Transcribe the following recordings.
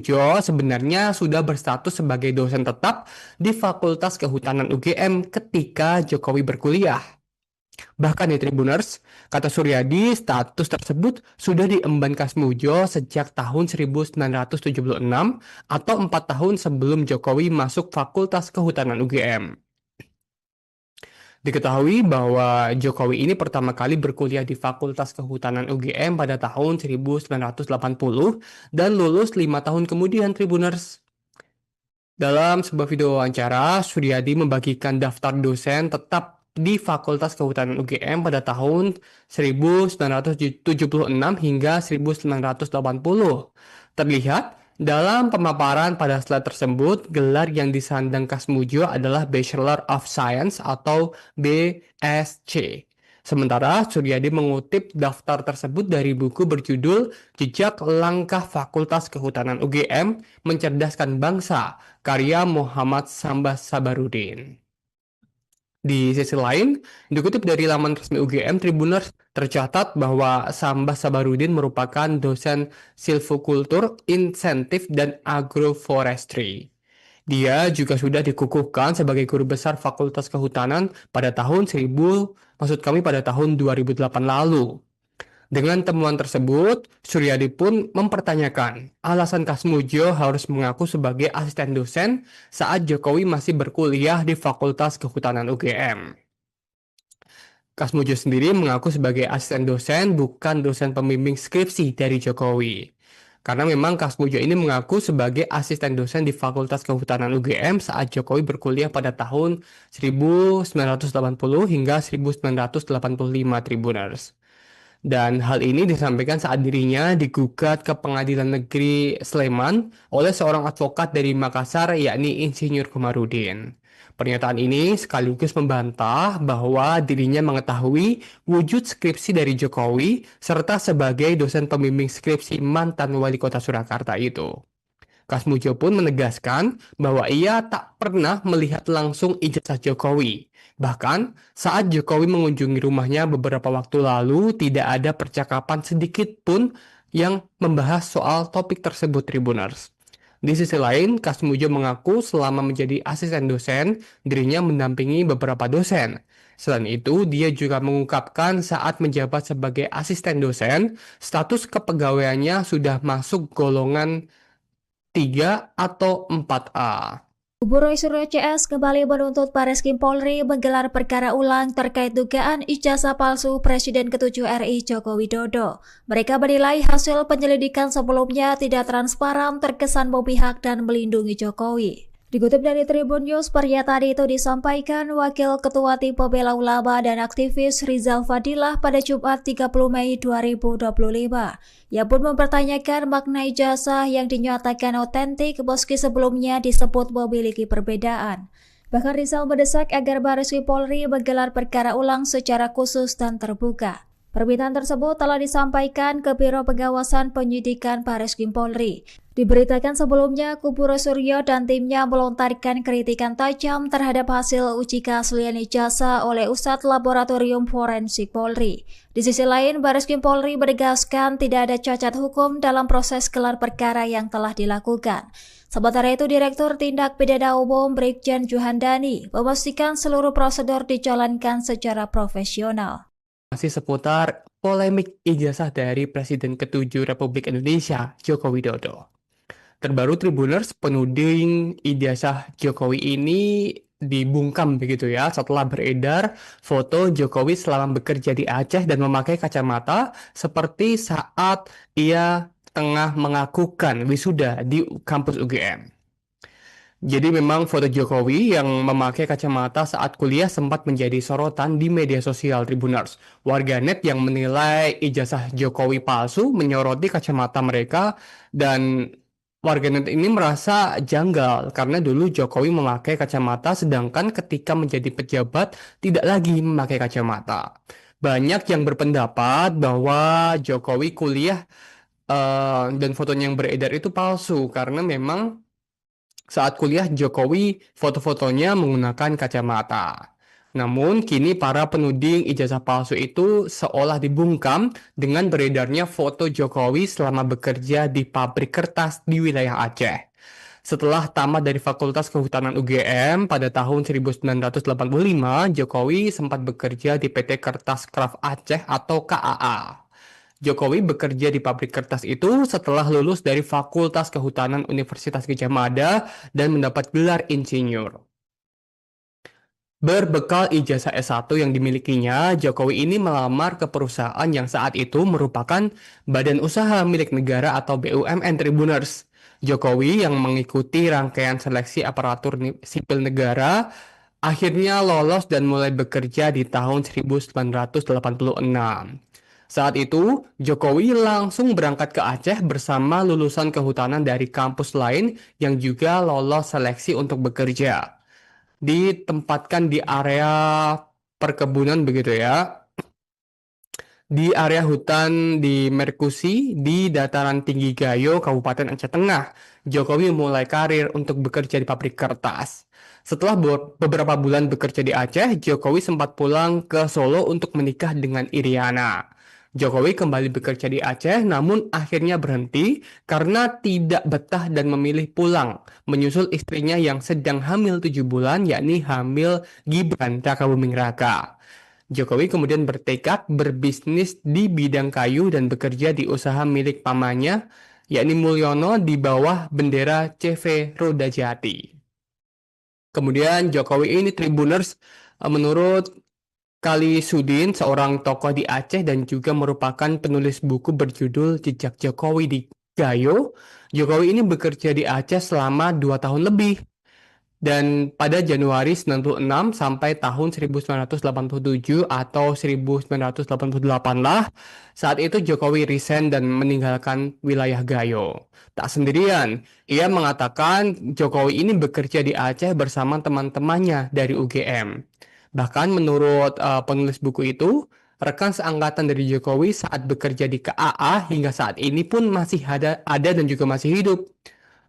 Jo sebenarnya sudah berstatus sebagai dosen tetap di Fakultas Kehutanan UGM ketika Jokowi berkuliah. Bahkan di Tribuners, kata Suryadi, status tersebut sudah diemban Kasmujo sejak tahun 1976 atau 4 tahun sebelum Jokowi masuk Fakultas Kehutanan UGM. Diketahui bahwa Jokowi ini pertama kali berkuliah di Fakultas Kehutanan UGM pada tahun 1980 dan lulus 5 tahun kemudian Tribuners. Dalam sebuah video wawancara, Suryadi membagikan daftar dosen tetap di Fakultas Kehutanan UGM pada tahun 1976 hingga 1980. Terlihat dalam pemaparan pada slide tersebut, gelar yang disandang Kasmujo adalah Bachelor of Science atau BSc. Sementara Suryadi mengutip daftar tersebut dari buku berjudul Jejak Langkah Fakultas Kehutanan UGM Mencerdaskan Bangsa, karya Muhammad Sambas Sabarudin. Di sisi lain, dikutip dari laman resmi UGM, Tribuners tercatat bahwa Sambas Sabarudin merupakan dosen silvikultur, insentif, dan agroforestry. Dia juga sudah dikukuhkan sebagai guru besar Fakultas Kehutanan pada tahun 2008 lalu. Dengan temuan tersebut, Suryadi pun mempertanyakan alasan Kasmujo harus mengaku sebagai asisten dosen saat Jokowi masih berkuliah di Fakultas Kehutanan UGM. Kasmujo sendiri mengaku sebagai asisten dosen, bukan dosen pembimbing skripsi dari Jokowi. Karena memang Kasmujo ini mengaku sebagai asisten dosen di Fakultas Kehutanan UGM saat Jokowi berkuliah pada tahun 1980 hingga 1985 Tribuners. Dan hal ini disampaikan saat dirinya digugat ke Pengadilan Negeri Sleman oleh seorang advokat dari Makassar, yakni Insinyur Komarudin. Pernyataan ini sekaligus membantah bahwa dirinya mengetahui wujud skripsi dari Jokowi serta sebagai dosen pembimbing skripsi mantan wali kota Surakarta itu. Kasmujo pun menegaskan bahwa ia tak pernah melihat langsung ijazah Jokowi. Bahkan saat Jokowi mengunjungi rumahnya beberapa waktu lalu, tidak ada percakapan sedikit pun yang membahas soal topik tersebut, Tribuners. Di sisi lain, Kasmujo mengaku selama menjadi asisten dosen, dirinya mendampingi beberapa dosen. Selain itu, dia juga mengungkapkan saat menjabat sebagai asisten dosen, status kepegawaiannya sudah masuk golongan 3 atau 4A. Kubu Roy Suryo CS kembali menuntut Bareskrim Polri menggelar perkara ulang terkait dugaan ijazah palsu Presiden ke-7 RI Joko Widodo. Mereka menilai hasil penyelidikan sebelumnya tidak transparan, terkesan memihak dan melindungi Jokowi. Dikutip dari Tribun News, pernyataan itu disampaikan Wakil Ketua Tim Pembela Ulama dan aktivis Rizal Fadilah pada Jumat 30 Mei 2025. Ia pun mempertanyakan makna ijazah yang dinyatakan otentik meski sebelumnya disebut memiliki perbedaan. Bahkan Rizal mendesak agar Bareskrim Polri menggelar perkara ulang secara khusus dan terbuka. Permintaan tersebut telah disampaikan ke Biro Pengawasan Penyidikan Bareskrim Polri. Diberitakan sebelumnya, kubu Roy Suryo dan timnya melontarkan kritikan tajam terhadap hasil uji keaslian ijazah oleh Ustadz Laboratorium Forensik Polri. Di sisi lain, Bareskrim Polri menegaskan tidak ada cacat hukum dalam proses gelar perkara yang telah dilakukan. Sementara itu, Direktur Tindak Pidana Umum Brigjen Juhandani memastikan seluruh prosedur dijalankan secara profesional. Masih seputar polemik ijazah dari Presiden ke-7 Republik Indonesia, Joko Widodo. Terbaru Tribuners, penuding ijazah Jokowi ini dibungkam begitu ya setelah beredar foto Jokowi selama bekerja di Aceh dan memakai kacamata seperti saat ia tengah mengakukan wisuda di kampus UGM. Jadi memang foto Jokowi yang memakai kacamata saat kuliah sempat menjadi sorotan di media sosial Tribuners. Warganet yang menilai ijazah Jokowi palsu menyoroti kacamata mereka, dan warganet ini merasa janggal karena dulu Jokowi memakai kacamata sedangkan ketika menjadi pejabat tidak lagi memakai kacamata. Banyak yang berpendapat bahwa Jokowi kuliah dan fotonya yang beredar itu palsu karena memang saat kuliah Jokowi foto-fotonya menggunakan kacamata. Namun, kini para penuding ijazah palsu itu seolah dibungkam dengan beredarnya foto Jokowi selama bekerja di pabrik kertas di wilayah Aceh. Setelah tamat dari Fakultas Kehutanan UGM pada tahun 1985, Jokowi sempat bekerja di PT Kertas Kraft Aceh atau KAA. Jokowi bekerja di pabrik kertas itu setelah lulus dari Fakultas Kehutanan Universitas Gadjah Mada dan mendapat gelar insinyur. Berbekal ijazah S1 yang dimilikinya, Jokowi ini melamar ke perusahaan yang saat itu merupakan Badan Usaha Milik Negara atau BUMN Tribuners. Jokowi yang mengikuti rangkaian seleksi aparatur sipil negara akhirnya lolos dan mulai bekerja di tahun 1986. Saat itu, Jokowi langsung berangkat ke Aceh bersama lulusan kehutanan dari kampus lain yang juga lolos seleksi untuk bekerja. Ditempatkan di area perkebunan begitu ya, di area hutan di Merkusi di dataran tinggi Gayo, Kabupaten Aceh Tengah. Jokowi mulai karir untuk bekerja di pabrik kertas. Setelah beberapa bulan bekerja di Aceh, Jokowi sempat pulang ke Solo untuk menikah dengan Iriana. Jokowi kembali bekerja di Aceh, namun akhirnya berhenti karena tidak betah dan memilih pulang, menyusul istrinya yang sedang hamil 7 bulan, yakni hamil Gibran Rakabuming Raka. Jokowi kemudian bertekad berbisnis di bidang kayu dan bekerja di usaha milik pamannya, yakni Mulyono di bawah bendera CV Roda Jati. Kemudian Jokowi ini Tribuners menurut Kali Sudin, seorang tokoh di Aceh dan juga merupakan penulis buku berjudul Jejak Jokowi di Gayo. Jokowi ini bekerja di Aceh selama 2 tahun lebih. Dan pada Januari 96 sampai tahun 1987 atau 1988 lah, saat itu Jokowi resign dan meninggalkan wilayah Gayo. Tak sendirian, ia mengatakan Jokowi ini bekerja di Aceh bersama teman-temannya dari UGM. Bahkan menurut penulis buku itu, rekan seangkatan dari Jokowi saat bekerja di KAA hingga saat ini pun masih ada dan juga masih hidup.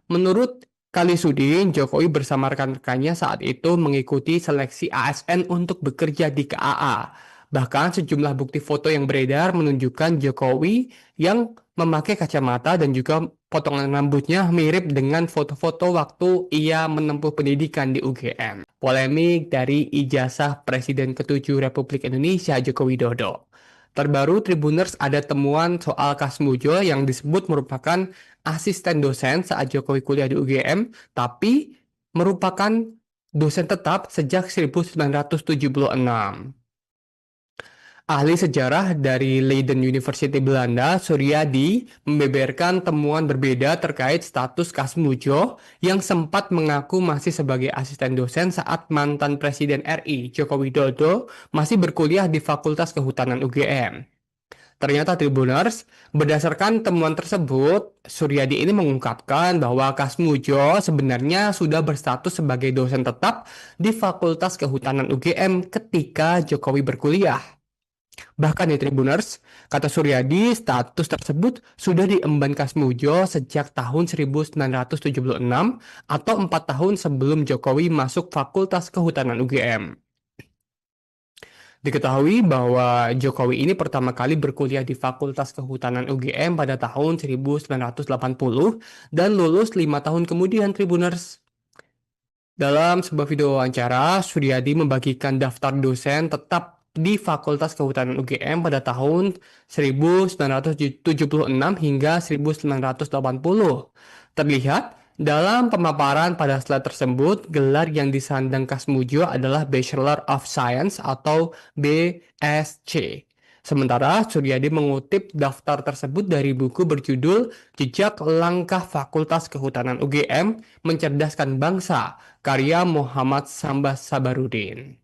Menurut Kali Sudin, Jokowi bersama rekan-rekannya saat itu mengikuti seleksi ASN untuk bekerja di KAA. Bahkan sejumlah bukti foto yang beredar menunjukkan Jokowi yang memakai kacamata dan juga potongan rambutnya mirip dengan foto-foto waktu ia menempuh pendidikan di UGM. Polemik dari ijazah Presiden ke-7 Republik Indonesia Joko Widodo. Terbaru Tribuners ada temuan soal Kasmujo yang disebut merupakan asisten dosen saat Jokowi kuliah di UGM, tapi merupakan dosen tetap sejak 1976. Ahli sejarah dari Leiden University Belanda, Suryadi, membeberkan temuan berbeda terkait status Kasmujo yang sempat mengaku masih sebagai asisten dosen saat mantan Presiden RI Joko Widodo masih berkuliah di Fakultas Kehutanan UGM. Ternyata Tribuners, berdasarkan temuan tersebut, Suryadi ini mengungkapkan bahwa Kasmujo sebenarnya sudah berstatus sebagai dosen tetap di Fakultas Kehutanan UGM ketika Jokowi berkuliah. Bahkan di Tribuners, kata Suryadi, status tersebut sudah diemban Kasmujo sejak tahun 1976 atau 4 tahun sebelum Jokowi masuk Fakultas Kehutanan UGM. Diketahui bahwa Jokowi ini pertama kali berkuliah di Fakultas Kehutanan UGM pada tahun 1980 dan lulus 5 tahun kemudian Tribuners. Dalam sebuah video wawancara, Suryadi membagikan daftar dosen tetap di Fakultas Kehutanan UGM pada tahun 1976 hingga 1980. Terlihat dalam pemaparan pada slide tersebut, gelar yang disandang Kasmujo adalah Bachelor of Science atau BSc. Sementara Suryadi mengutip daftar tersebut dari buku berjudul Jejak Langkah Fakultas Kehutanan UGM Mencerdaskan Bangsa, karya Muhammad Sambas Sabarudin.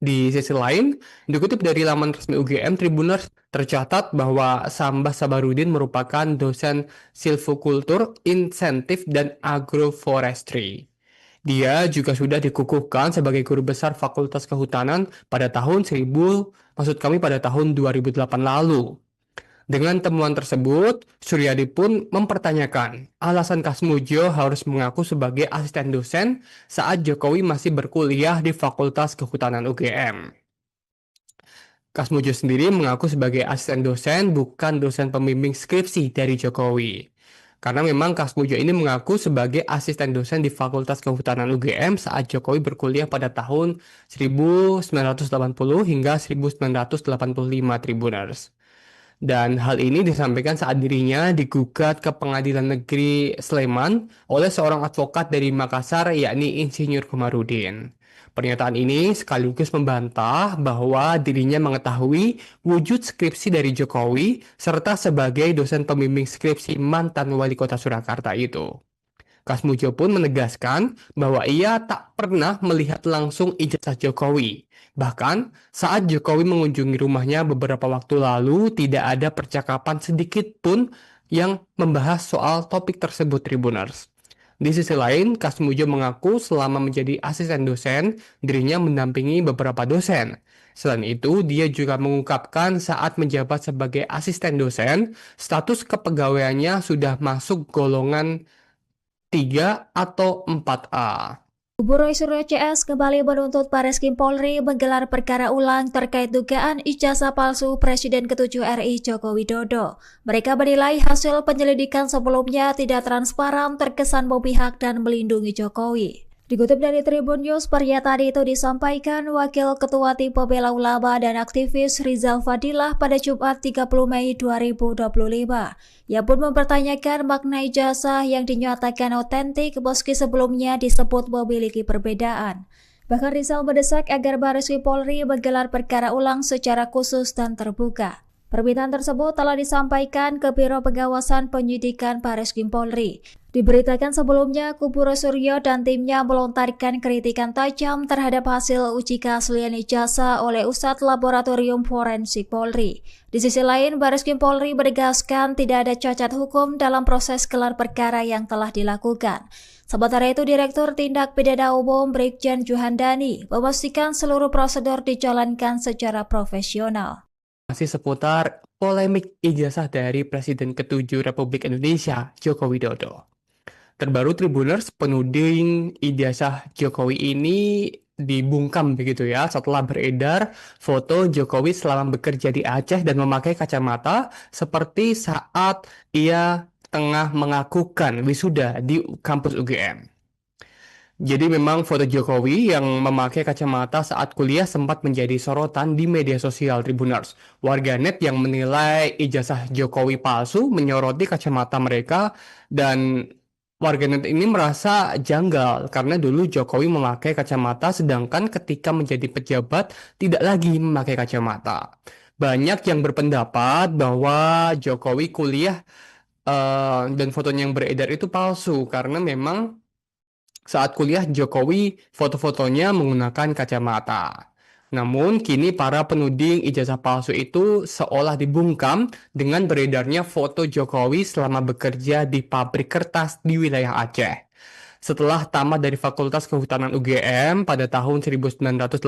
Di sisi lain, dikutip dari laman resmi UGM, Tribuners tercatat bahwa Sambas Sabarudin merupakan dosen silvikultur, insentif, dan agroforestry. Dia juga sudah dikukuhkan sebagai guru besar Fakultas Kehutanan pada tahun 2008 lalu. Dengan temuan tersebut, Suryadi pun mempertanyakan alasan Kasmujo harus mengaku sebagai asisten dosen saat Jokowi masih berkuliah di Fakultas Kehutanan UGM. Kasmujo sendiri mengaku sebagai asisten dosen, bukan dosen pembimbing skripsi dari Jokowi. Karena memang Kasmujo ini mengaku sebagai asisten dosen di Fakultas Kehutanan UGM saat Jokowi berkuliah pada tahun 1980 hingga 1985 Tribuners. Dan hal ini disampaikan saat dirinya digugat ke Pengadilan Negeri Sleman oleh seorang advokat dari Makassar yakni Insinyur Komarudin. Pernyataan ini sekaligus membantah bahwa dirinya mengetahui wujud skripsi dari Jokowi serta sebagai dosen pembimbing skripsi mantan wali kota Surakarta itu. Kasmujo pun menegaskan bahwa ia tak pernah melihat langsung ijazah Jokowi. Bahkan saat Jokowi mengunjungi rumahnya beberapa waktu lalu, tidak ada percakapan sedikit pun yang membahas soal topik tersebut, Tribuners. Di sisi lain, Kasmujo mengaku selama menjadi asisten dosen, dirinya mendampingi beberapa dosen. Selain itu, dia juga mengungkapkan saat menjabat sebagai asisten dosen, status kepegawaiannya sudah masuk golongan 3 atau 4A. Kubu Roy Suryo CS kembali menuntut Bareskrim Polri menggelar perkara ulang terkait dugaan ijazah palsu Presiden ke-7 RI Joko Widodo. Mereka menilai hasil penyelidikan sebelumnya tidak transparan, terkesan memihak dan melindungi Jokowi. Dikutip dari Tribun News, pernyataan itu disampaikan Wakil Ketua Tim Pembela Ulama dan aktivis Rizal Fadilah pada Jumat 30 Mei 2025. Ia pun mempertanyakan makna ijazah yang dinyatakan otentik meski sebelumnya disebut memiliki perbedaan. Bahkan Rizal mendesak agar Bareskrim Polri menggelar perkara ulang secara khusus dan terbuka. Permintaan tersebut telah disampaikan ke Biro Pengawasan Penyidikan Bareskrim Polri. Diberitakan sebelumnya, kubu Roy Suryo dan timnya melontarkan kritikan tajam terhadap hasil uji keaslian ijazah oleh Ustadz Laboratorium Forensik Polri. Di sisi lain, Bareskrim Polri menegaskan tidak ada cacat hukum dalam proses gelar perkara yang telah dilakukan. Sementara itu, Direktur Tindak Pidana Umum Brigjen Juhandani memastikan seluruh prosedur dijalankan secara profesional. Masih seputar polemik ijazah dari Presiden ke-7 Republik Indonesia, Joko Widodo. Terbaru Tribuners, penuding ijazah Jokowi ini dibungkam begitu ya setelah beredar foto Jokowi selama bekerja di Aceh dan memakai kacamata seperti saat ia tengah mengakukan wisuda di kampus UGM. Jadi memang foto Jokowi yang memakai kacamata saat kuliah sempat menjadi sorotan di media sosial Tribuners. Warganet yang menilai ijazah Jokowi palsu menyoroti kacamata mereka dan warganet ini merasa janggal karena dulu Jokowi memakai kacamata sedangkan ketika menjadi pejabat tidak lagi memakai kacamata. Banyak yang berpendapat bahwa Jokowi kuliah dan fotonya yang beredar itu palsu karena memang saat kuliah Jokowi foto-fotonya menggunakan kacamata. Namun kini para penuding ijazah palsu itu seolah dibungkam dengan beredarnya foto Jokowi selama bekerja di pabrik kertas di wilayah Aceh. Setelah tamat dari Fakultas Kehutanan UGM pada tahun 1985,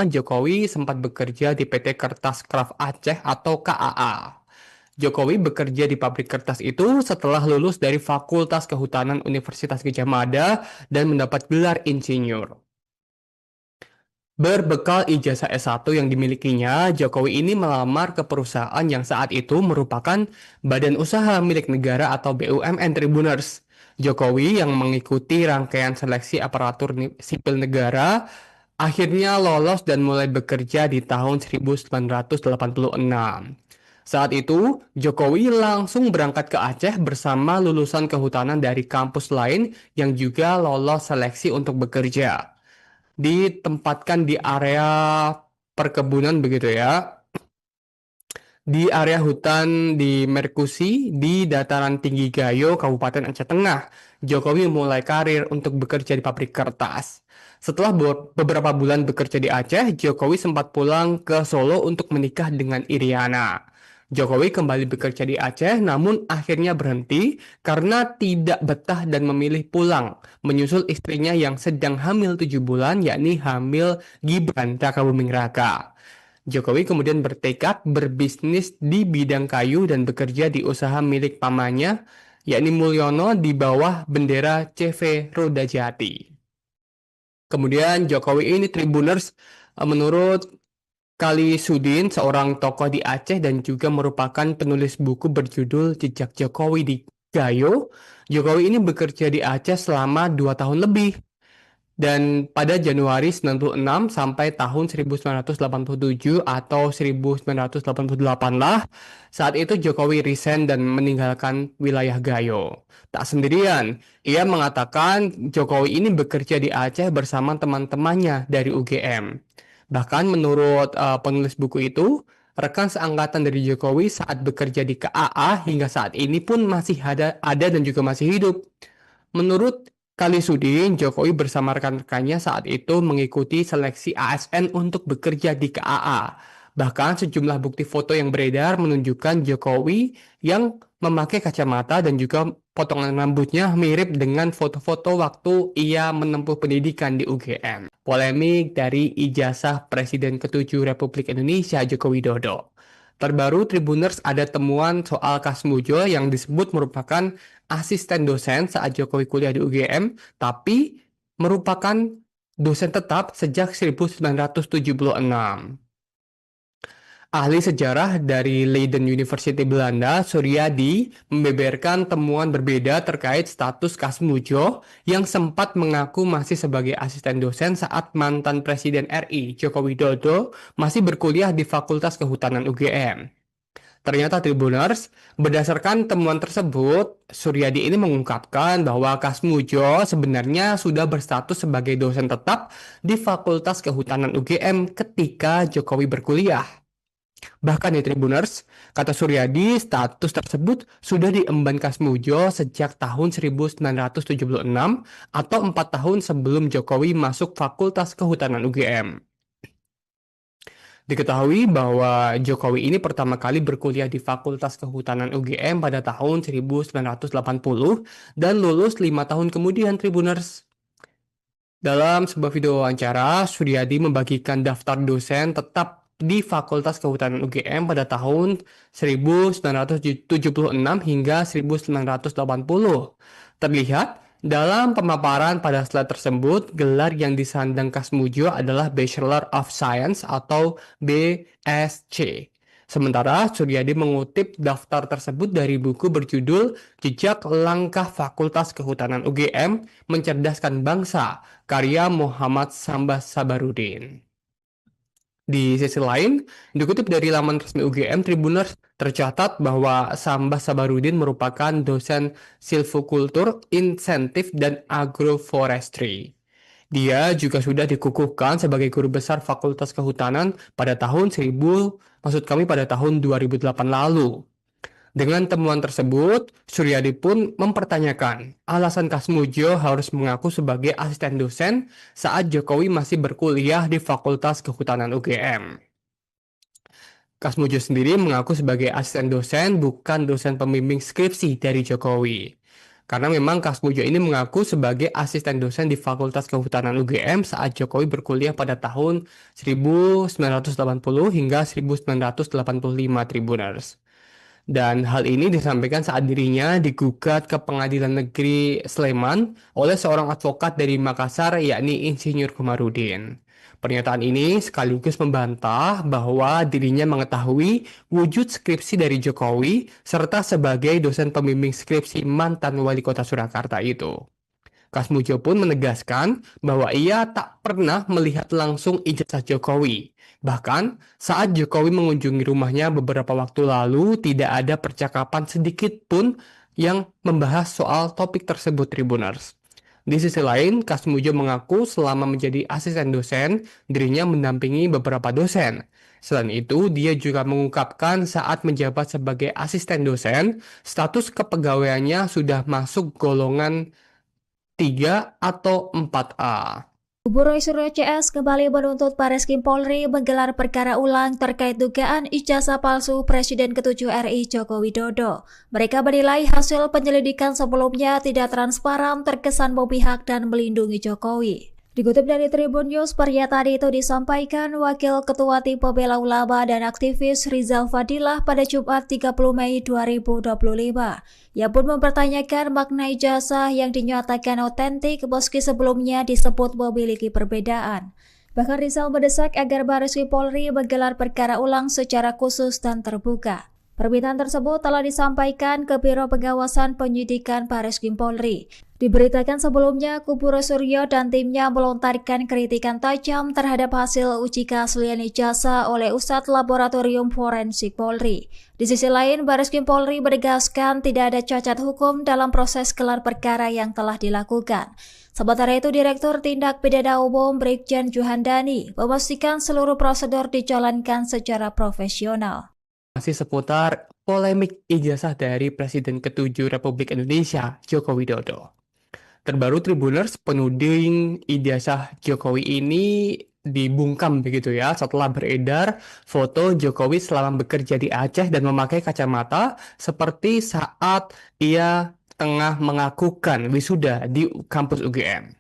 Jokowi sempat bekerja di PT Kertas Kraft Aceh atau KAA. Jokowi bekerja di pabrik kertas itu setelah lulus dari Fakultas Kehutanan Universitas Gadjah Mada dan mendapat gelar insinyur. Berbekal ijazah S1 yang dimilikinya, Jokowi ini melamar ke perusahaan yang saat itu merupakan badan usaha milik negara atau BUMN Tribuners. Jokowi yang mengikuti rangkaian seleksi aparatur sipil negara akhirnya lolos dan mulai bekerja di tahun 1986. Saat itu, Jokowi langsung berangkat ke Aceh bersama lulusan kehutanan dari kampus lain yang juga lolos seleksi untuk bekerja. Ditempatkan di area perkebunan begitu ya. Di area hutan di Merkusi, di dataran tinggi Gayo, Kabupaten Aceh Tengah, Jokowi mulai karir untuk bekerja di pabrik kertas. Setelah beberapa bulan bekerja di Aceh, Jokowi sempat pulang ke Solo untuk menikah dengan Iriana. Jokowi kembali bekerja di Aceh namun akhirnya berhenti karena tidak betah dan memilih pulang menyusul istrinya yang sedang hamil 7 bulan yakni hamil Gibran Rakabuming Raka. Jokowi kemudian bertekad berbisnis di bidang kayu dan bekerja di usaha milik pamannya, yakni Mulyono di bawah bendera CV Roda Jati. Kemudian Jokowi ini Tribuners menurut Kali Sudin, seorang tokoh di Aceh dan juga merupakan penulis buku berjudul Jejak Jokowi di Gayo. Jokowi ini bekerja di Aceh selama 2 tahun lebih. Dan pada Januari 96 sampai tahun 1987 atau 1988 lah, saat itu Jokowi resign dan meninggalkan wilayah Gayo. Tak sendirian, ia mengatakan Jokowi ini bekerja di Aceh bersama teman-temannya dari UGM. Bahkan menurut penulis buku itu, rekan seangkatan dari Jokowi saat bekerja di KAA hingga saat ini pun masih ada dan juga masih hidup. Menurut Kali Sudin, Jokowi bersama rekan-rekannya saat itu mengikuti seleksi ASN untuk bekerja di KAA. Bahkan sejumlah bukti foto yang beredar menunjukkan Jokowi yang memakai kacamata dan juga potongan rambutnya mirip dengan foto-foto waktu ia menempuh pendidikan di UGM. Polemik dari ijazah Presiden ke-7 Republik Indonesia Joko Widodo. Terbaru Tribuners ada temuan soal Kasmujo yang disebut merupakan asisten dosen saat Jokowi kuliah di UGM, tapi merupakan dosen tetap sejak 1976. Ahli sejarah dari Leiden University Belanda, Suryadi, membeberkan temuan berbeda terkait status Kasmujo yang sempat mengaku masih sebagai asisten dosen saat mantan Presiden RI, Joko Widodo, masih berkuliah di Fakultas Kehutanan UGM. Ternyata Tribuners, berdasarkan temuan tersebut, Suryadi ini mengungkapkan bahwa Kasmujo sebenarnya sudah berstatus sebagai dosen tetap di Fakultas Kehutanan UGM ketika Jokowi berkuliah. Bahkan di Tribuners, kata Suryadi, status tersebut sudah diemban Kasmujo sejak tahun 1976 atau 4 tahun sebelum Jokowi masuk Fakultas Kehutanan UGM. Diketahui bahwa Jokowi ini pertama kali berkuliah di Fakultas Kehutanan UGM pada tahun 1980 dan lulus 5 tahun kemudian Tribuners. Dalam sebuah video wawancara, Suryadi membagikan daftar dosen tetap di Fakultas Kehutanan UGM pada tahun 1976 hingga 1980. Terlihat dalam pemaparan pada slide tersebut, gelar yang disandang Kasmujo adalah Bachelor of Science atau BSc. Sementara Suryadi mengutip daftar tersebut dari buku berjudul Jejak Langkah Fakultas Kehutanan UGM Mencerdaskan Bangsa, karya Muhammad Sambas Sabarudin. Di sisi lain, dikutip dari laman resmi UGM, Tribuners tercatat bahwa Sambas Sabarudin merupakan dosen silvikultur, insentif, dan agroforestry. Dia juga sudah dikukuhkan sebagai guru besar Fakultas Kehutanan pada tahun 2008 lalu. Dengan temuan tersebut, Suryadi pun mempertanyakan alasan Kasmujo harus mengaku sebagai asisten dosen saat Jokowi masih berkuliah di Fakultas Kehutanan UGM. Kasmujo sendiri mengaku sebagai asisten dosen, bukan dosen pembimbing skripsi dari Jokowi. Karena memang Kasmujo ini mengaku sebagai asisten dosen di Fakultas Kehutanan UGM saat Jokowi berkuliah pada tahun 1980 hingga 1985 Tribuners. Dan hal ini disampaikan saat dirinya digugat ke Pengadilan Negeri Sleman oleh seorang advokat dari Makassar yakni Insinyur Komarudin. Pernyataan ini sekaligus membantah bahwa dirinya mengetahui wujud skripsi dari Jokowi serta sebagai dosen pembimbing skripsi mantan wali kota Surakarta itu. Kasmujo pun menegaskan bahwa ia tak pernah melihat langsung ijazah Jokowi. Bahkan saat Jokowi mengunjungi rumahnya beberapa waktu lalu tidak ada percakapan sedikit pun yang membahas soal topik tersebut Tribuners. Di sisi lain, Kasmujo mengaku selama menjadi asisten dosen, dirinya mendampingi beberapa dosen. Selain itu, dia juga mengungkapkan saat menjabat sebagai asisten dosen, status kepegawaiannya sudah masuk golongan 3 atau 4A. Kubu Roy Suryo CS kembali menuntut Bareskrim Polri menggelar perkara ulang terkait dugaan ijazah palsu Presiden ke-7 RI Joko Widodo. Mereka menilai hasil penyelidikan sebelumnya tidak transparan, terkesan memihak dan melindungi Jokowi. Dikutip dari Tribun News, pernyataan itu disampaikan Wakil Ketua Tim Pembela Ulama dan aktivis Rizal Fadilah pada Jumat 30 Mei 2025. Ia pun mempertanyakan makna ijazah yang dinyatakan otentik meski sebelumnya disebut memiliki perbedaan. Bahkan Rizal mendesak agar Bareskrim Polri menggelar perkara ulang secara khusus dan terbuka. Permintaan tersebut telah disampaikan ke Biro Pengawasan Penyidikan Bareskrim Polri. Diberitakan sebelumnya, kubu Suryo dan timnya melontarkan kritikan tajam terhadap hasil uji keaslian ijazah oleh Ustadz Laboratorium Forensik Polri. Di sisi lain, Bareskrim Polri menegaskan tidak ada cacat hukum dalam proses gelar perkara yang telah dilakukan. Sementara itu, Direktur Tindak Pidana Umum Brigjen Juhandani memastikan seluruh prosedur dijalankan secara profesional. Masih seputar polemik ijazah dari Presiden ke-7 Republik Indonesia, Joko Widodo. Terbaru Tribuners, penuding ijazah Jokowi ini dibungkam begitu ya setelah beredar foto Jokowi selama bekerja di Aceh dan memakai kacamata seperti saat ia tengah mengakukan wisuda di kampus UGM.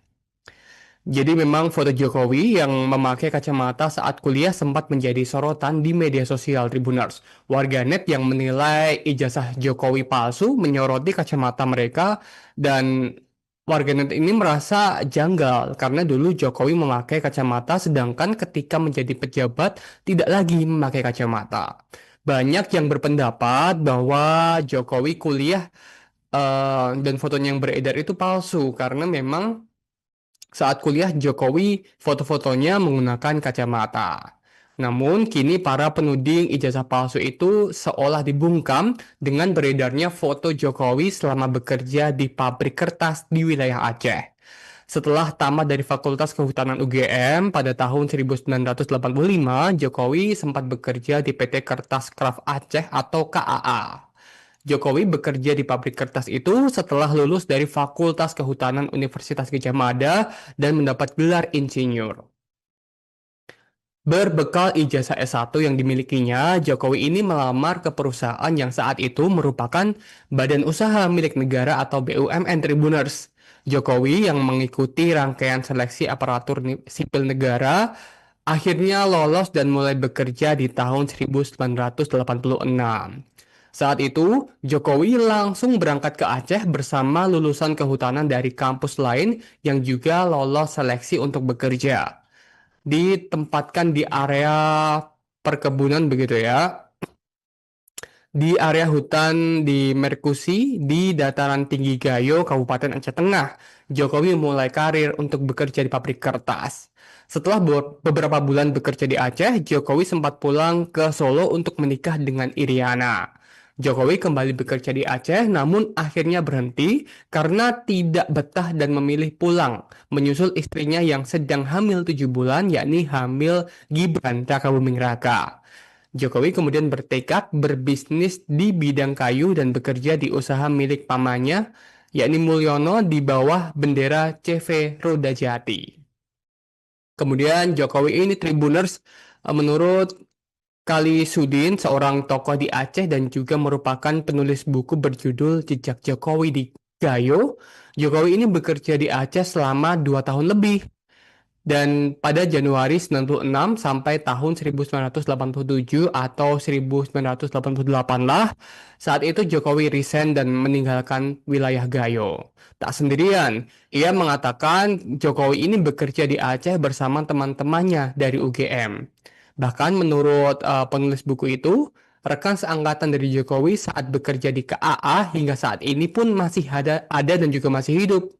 Jadi memang foto Jokowi yang memakai kacamata saat kuliah sempat menjadi sorotan di media sosial Tribuners. Warganet yang menilai ijazah Jokowi palsu menyoroti kacamata mereka dan warganet ini merasa janggal karena dulu Jokowi memakai kacamata sedangkan ketika menjadi pejabat tidak lagi memakai kacamata. Banyak yang berpendapat bahwa Jokowi kuliah dan fotonya yang beredar itu palsu karena memang saat kuliah, Jokowi foto-fotonya menggunakan kacamata. Namun, kini para penuding ijazah palsu itu seolah dibungkam dengan beredarnya foto Jokowi selama bekerja di pabrik kertas di wilayah Aceh. Setelah tamat dari Fakultas Kehutanan UGM pada tahun 1985, Jokowi sempat bekerja di PT Kertas Kraft Aceh atau KAA. Jokowi bekerja di pabrik kertas itu setelah lulus dari Fakultas Kehutanan Universitas Gadjah Mada dan mendapat gelar insinyur. Berbekal ijazah S1 yang dimilikinya, Jokowi ini melamar ke perusahaan yang saat itu merupakan Badan Usaha Milik Negara atau BUMN Tribuners. Jokowi yang mengikuti rangkaian seleksi aparatur sipil negara akhirnya lolos dan mulai bekerja di tahun 1986. Saat itu, Jokowi langsung berangkat ke Aceh bersama lulusan kehutanan dari kampus lain yang juga lolos seleksi untuk bekerja. Ditempatkan di area perkebunan begitu ya. Di area hutan di Merkusi, di dataran tinggi Gayo, Kabupaten Aceh Tengah, Jokowi mulai karir untuk bekerja di pabrik kertas. Setelah beberapa bulan bekerja di Aceh, Jokowi sempat pulang ke Solo untuk menikah dengan Iriana. Jokowi kembali bekerja di Aceh, namun akhirnya berhenti karena tidak betah dan memilih pulang, menyusul istrinya yang sedang hamil 7 bulan, yakni hamil Gibran Rakabuming Raka. Jokowi kemudian bertekad berbisnis di bidang kayu dan bekerja di usaha milik pamannya, yakni Mulyono di bawah bendera CV Roda Jati. Kemudian Jokowi ini Tribuners menurut Kali Sudin, seorang tokoh di Aceh dan juga merupakan penulis buku berjudul Jejak Jokowi di Gayo. Jokowi ini bekerja di Aceh selama 2 tahun lebih. Dan pada Januari 96 sampai tahun 1987 atau 1988 lah, saat itu Jokowi resign dan meninggalkan wilayah Gayo. Tak sendirian, ia mengatakan Jokowi ini bekerja di Aceh bersama teman-temannya dari UGM. Bahkan menurut penulis buku itu, rekan seangkatan dari Jokowi saat bekerja di KAA hingga saat ini pun masih ada dan juga masih hidup.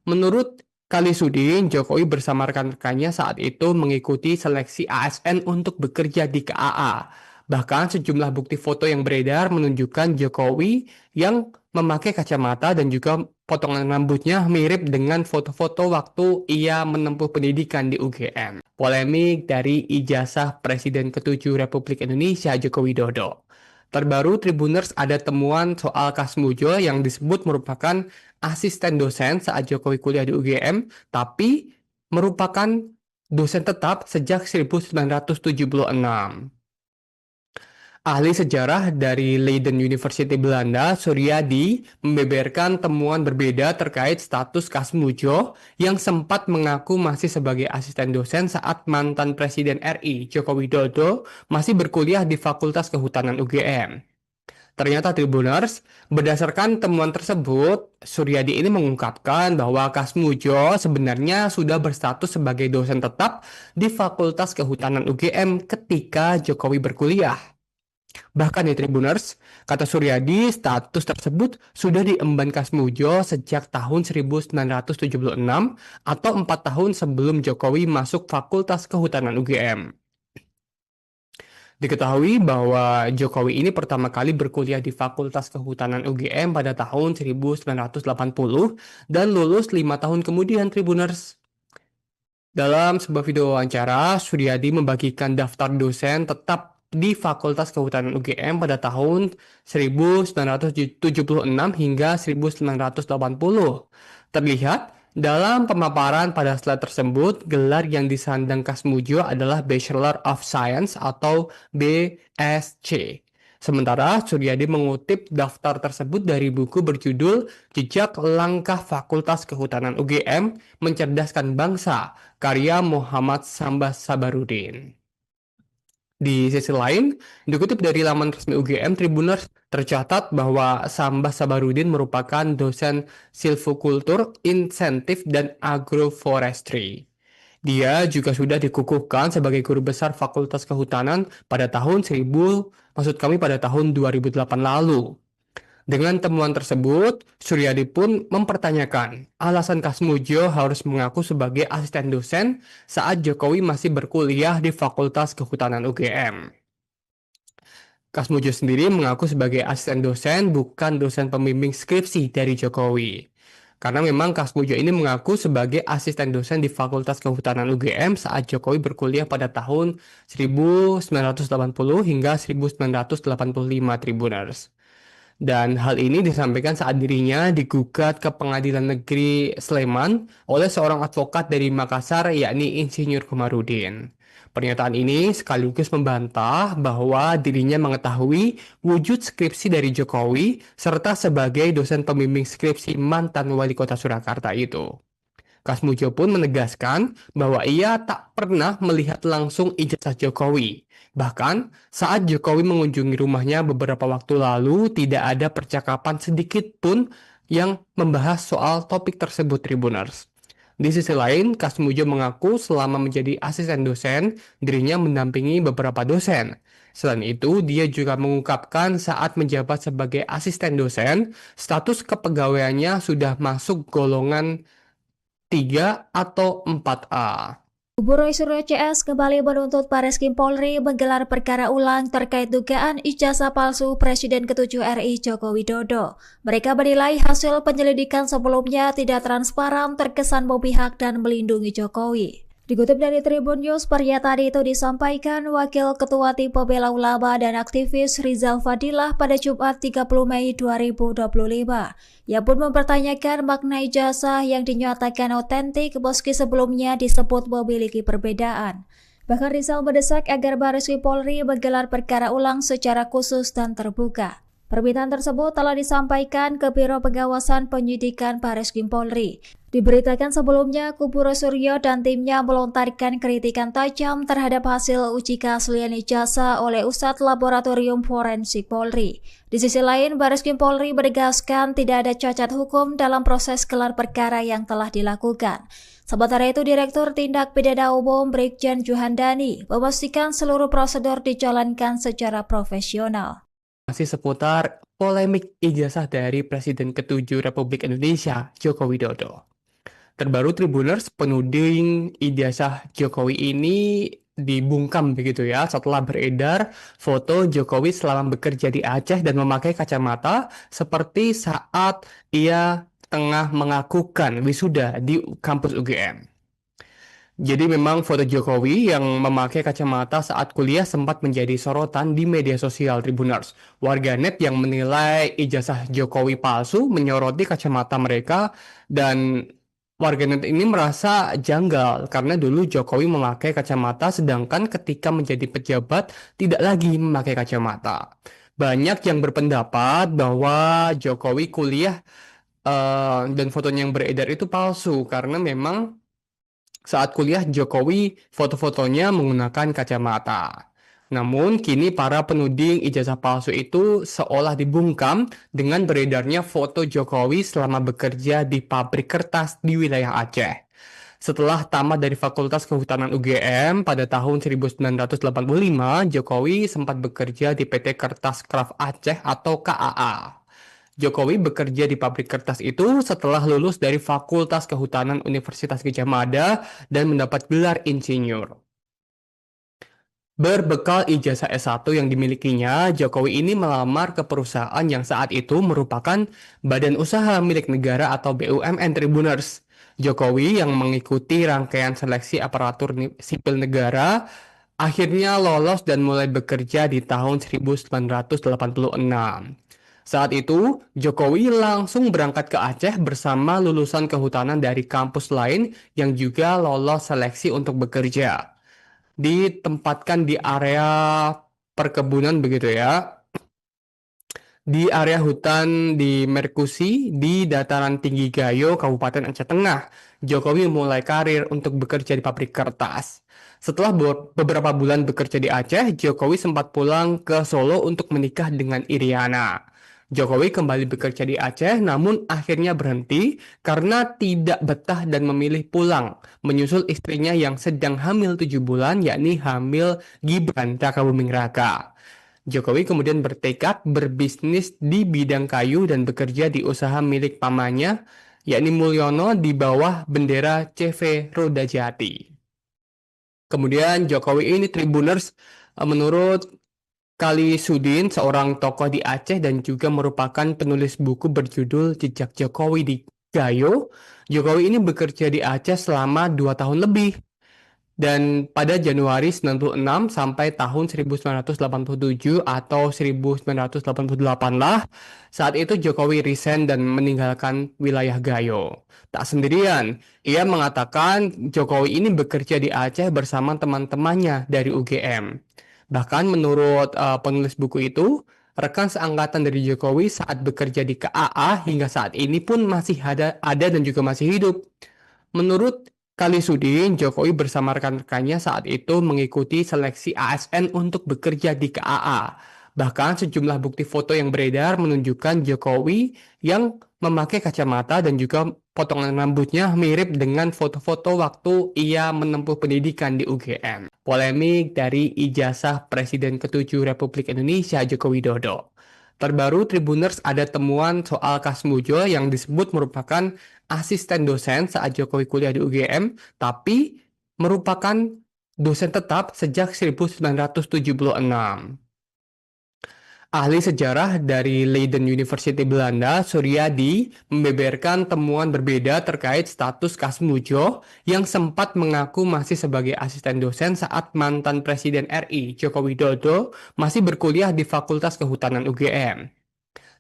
Menurut Kali Sudin, Jokowi bersama rekan-rekannya saat itu mengikuti seleksi ASN untuk bekerja di KAA. Bahkan sejumlah bukti foto yang beredar menunjukkan Jokowi yang memakai kacamata dan juga potongan rambutnya mirip dengan foto-foto waktu ia menempuh pendidikan di UGM. Polemik dari ijazah Presiden ke-7 Republik Indonesia Joko Widodo. Terbaru Tribuners ada temuan soal Kasmujo yang disebut merupakan asisten dosen saat Jokowi kuliah di UGM, tapi merupakan dosen tetap sejak 1976. Ahli sejarah dari Leiden University Belanda, Suryadi, membeberkan temuan berbeda terkait status Kas Mujo yang sempat mengaku masih sebagai asisten dosen saat mantan Presiden RI Joko Widodo masih berkuliah di Fakultas Kehutanan UGM. Ternyata Tribuners, berdasarkan temuan tersebut, Suryadi ini mengungkapkan bahwa Kas Mujo sebenarnya sudah berstatus sebagai dosen tetap di Fakultas Kehutanan UGM ketika Jokowi berkuliah. Bahkan di Tribuners, kata Suryadi, status tersebut sudah diemban Kasmujo sejak tahun 1976 atau 4 tahun sebelum Jokowi masuk Fakultas Kehutanan UGM. Diketahui bahwa Jokowi ini pertama kali berkuliah di Fakultas Kehutanan UGM pada tahun 1980 dan lulus 5 tahun kemudian Tribuners. Dalam sebuah video wawancara, Suryadi membagikan daftar dosen tetap di Fakultas Kehutanan UGM pada tahun 1976 hingga 1980. Terlihat dalam pemaparan pada slide tersebut, gelar yang disandang Kasmujo adalah Bachelor of Science atau BSc. Sementara Suryadi mengutip daftar tersebut dari buku berjudul Jejak Langkah Fakultas Kehutanan UGM Mencerdaskan Bangsa, karya Muhammad Sambas Sabarudin. Di sisi lain, dikutip dari laman resmi UGM, Tribuners tercatat bahwa Sambas Sabarudin merupakan dosen silvikultur, insentif, dan agroforestry. Dia juga sudah dikukuhkan sebagai guru besar Fakultas Kehutanan pada tahun 2008 lalu. Dengan temuan tersebut, Suryadi pun mempertanyakan alasan Kasmujo harus mengaku sebagai asisten dosen saat Jokowi masih berkuliah di Fakultas Kehutanan UGM. Kasmujo sendiri mengaku sebagai asisten dosen, bukan dosen pembimbing skripsi dari Jokowi. Karena memang Kasmujo ini mengaku sebagai asisten dosen di Fakultas Kehutanan UGM saat Jokowi berkuliah pada tahun 1980 hingga 1985 Tribuners. Dan hal ini disampaikan saat dirinya digugat ke Pengadilan Negeri Sleman oleh seorang advokat dari Makassar yakni Insinyur Komarudin. Pernyataan ini sekaligus membantah bahwa dirinya mengetahui wujud skripsi dari Jokowi serta sebagai dosen pembimbing skripsi mantan wali kota Surakarta itu. Kasmujo pun menegaskan bahwa ia tak pernah melihat langsung ijazah Jokowi. Bahkan saat Jokowi mengunjungi rumahnya beberapa waktu lalu tidak ada percakapan sedikit pun yang membahas soal topik tersebut Tribuners. Di sisi lain, Kasmujo mengaku selama menjadi asisten dosen, dirinya mendampingi beberapa dosen. Selain itu, dia juga mengungkapkan saat menjabat sebagai asisten dosen, status kepegawaiannya sudah masuk golongan 3 atau 4A. Kubu Roy Suryo CS kembali menuntut Bareskrim Polri menggelar perkara ulang terkait dugaan ijazah palsu Presiden ke-7 RI Joko Widodo. Mereka menilai hasil penyelidikan sebelumnya tidak transparan, terkesan memihak dan melindungi Jokowi. Dikutip dari Tribun News, pernyataan itu disampaikan Wakil Ketua Tim Pembela Ulama dan aktivis Rizal Fadilah pada Jumat 30 Mei 2025. Ia pun mempertanyakan makna ijazah yang dinyatakan otentik meski sebelumnya disebut memiliki perbedaan. Bahkan Rizal mendesak agar Bareskrim Polri menggelar perkara ulang secara khusus dan terbuka. Permintaan tersebut telah disampaikan ke Biro Pengawasan Penyidikan Bareskrim Polri. Diberitakan sebelumnya, kubu Roy Suryo dan timnya melontarkan kritikan tajam terhadap hasil uji keaslian ijazah oleh Ustadz Laboratorium Forensik Polri. Di sisi lain, Bareskrim Polri menegaskan tidak ada cacat hukum dalam proses gelar perkara yang telah dilakukan. Sementara itu, Direktur Tindak Pidana Umum Brigjen Juhandani memastikan seluruh prosedur dijalankan secara profesional. Masih seputar polemik ijazah dari Presiden ke-7 Republik Indonesia, Joko Widodo. Terbaru Tribuners, penuding ijazah Jokowi ini dibungkam begitu ya setelah beredar foto Jokowi selama bekerja di Aceh dan memakai kacamata seperti saat ia tengah mengakukan wisuda di kampus UGM. Jadi memang foto Jokowi yang memakai kacamata saat kuliah sempat menjadi sorotan di media sosial Tribuners. Warganet yang menilai ijazah Jokowi palsu menyoroti kacamata mereka dan Warganet ini merasa janggal karena dulu Jokowi memakai kacamata sedangkan ketika menjadi pejabat tidak lagi memakai kacamata. Banyak yang berpendapat bahwa Jokowi kuliah dan fotonya yang beredar itu palsu karena memang saat kuliah Jokowi foto-fotonya menggunakan kacamata. Namun kini para penuding ijazah palsu itu seolah dibungkam dengan beredarnya foto Jokowi selama bekerja di pabrik kertas di wilayah Aceh. Setelah tamat dari Fakultas Kehutanan UGM pada tahun 1985, Jokowi sempat bekerja di PT Kertas Kraft Aceh atau KAA. Jokowi bekerja di pabrik kertas itu setelah lulus dari Fakultas Kehutanan Universitas Gadjah Mada dan mendapat gelar insinyur. Berbekal ijazah S1 yang dimilikinya, Jokowi ini melamar ke perusahaan yang saat itu merupakan Badan Usaha Milik Negara atau BUMN Tribuners. Jokowi yang mengikuti rangkaian seleksi aparatur sipil negara akhirnya lolos dan mulai bekerja di tahun 1986. Saat itu, Jokowi langsung berangkat ke Aceh bersama lulusan kehutanan dari kampus lain yang juga lolos seleksi untuk bekerja. Ditempatkan di area perkebunan begitu ya, di area hutan di Merkusi di dataran tinggi Gayo, Kabupaten Aceh Tengah. Jokowi mulai karir untuk bekerja di pabrik kertas. Setelah beberapa bulan bekerja di Aceh, Jokowi sempat pulang ke Solo untuk menikah dengan Iriana. Jokowi kembali bekerja di Aceh, namun akhirnya berhenti karena tidak betah dan memilih pulang, menyusul istrinya yang sedang hamil 7 bulan, yakni hamil Gibran Rakabuming Raka. Jokowi kemudian bertekad berbisnis di bidang kayu dan bekerja di usaha milik pamannya, yakni Mulyono di bawah bendera CV Roda Jati. Kemudian Jokowi ini Tribuners menurut Kali Sudin, seorang tokoh di Aceh dan juga merupakan penulis buku berjudul Jejak Jokowi di Gayo. Jokowi ini bekerja di Aceh selama 2 tahun lebih. Dan pada Januari 96 sampai tahun 1987 atau 1988 lah, saat itu Jokowi resign dan meninggalkan wilayah Gayo. Tak sendirian, ia mengatakan Jokowi ini bekerja di Aceh bersama teman-temannya dari UGM. Bahkan menurut penulis buku itu, rekan seangkatan dari Jokowi saat bekerja di KAA hingga saat ini pun masih ada dan juga masih hidup. Menurut Kali Sudin, Jokowi bersama rekan-rekannya saat itu mengikuti seleksi ASN untuk bekerja di KAA. Bahkan sejumlah bukti foto yang beredar menunjukkan Jokowi yang memakai kacamata dan juga potongan rambutnya mirip dengan foto-foto waktu ia menempuh pendidikan di UGM. Polemik dari ijazah Presiden ke-7 Republik Indonesia Joko Widodo. Terbaru Tribuners ada temuan soal Kasmujo yang disebut merupakan asisten dosen saat Jokowi kuliah di UGM, tapi merupakan dosen tetap sejak 1976. Ahli sejarah dari Leiden University Belanda, Suryadi, membeberkan temuan berbeda terkait status Kasmujo yang sempat mengaku masih sebagai asisten dosen saat mantan Presiden RI Joko Widodo masih berkuliah di Fakultas Kehutanan UGM.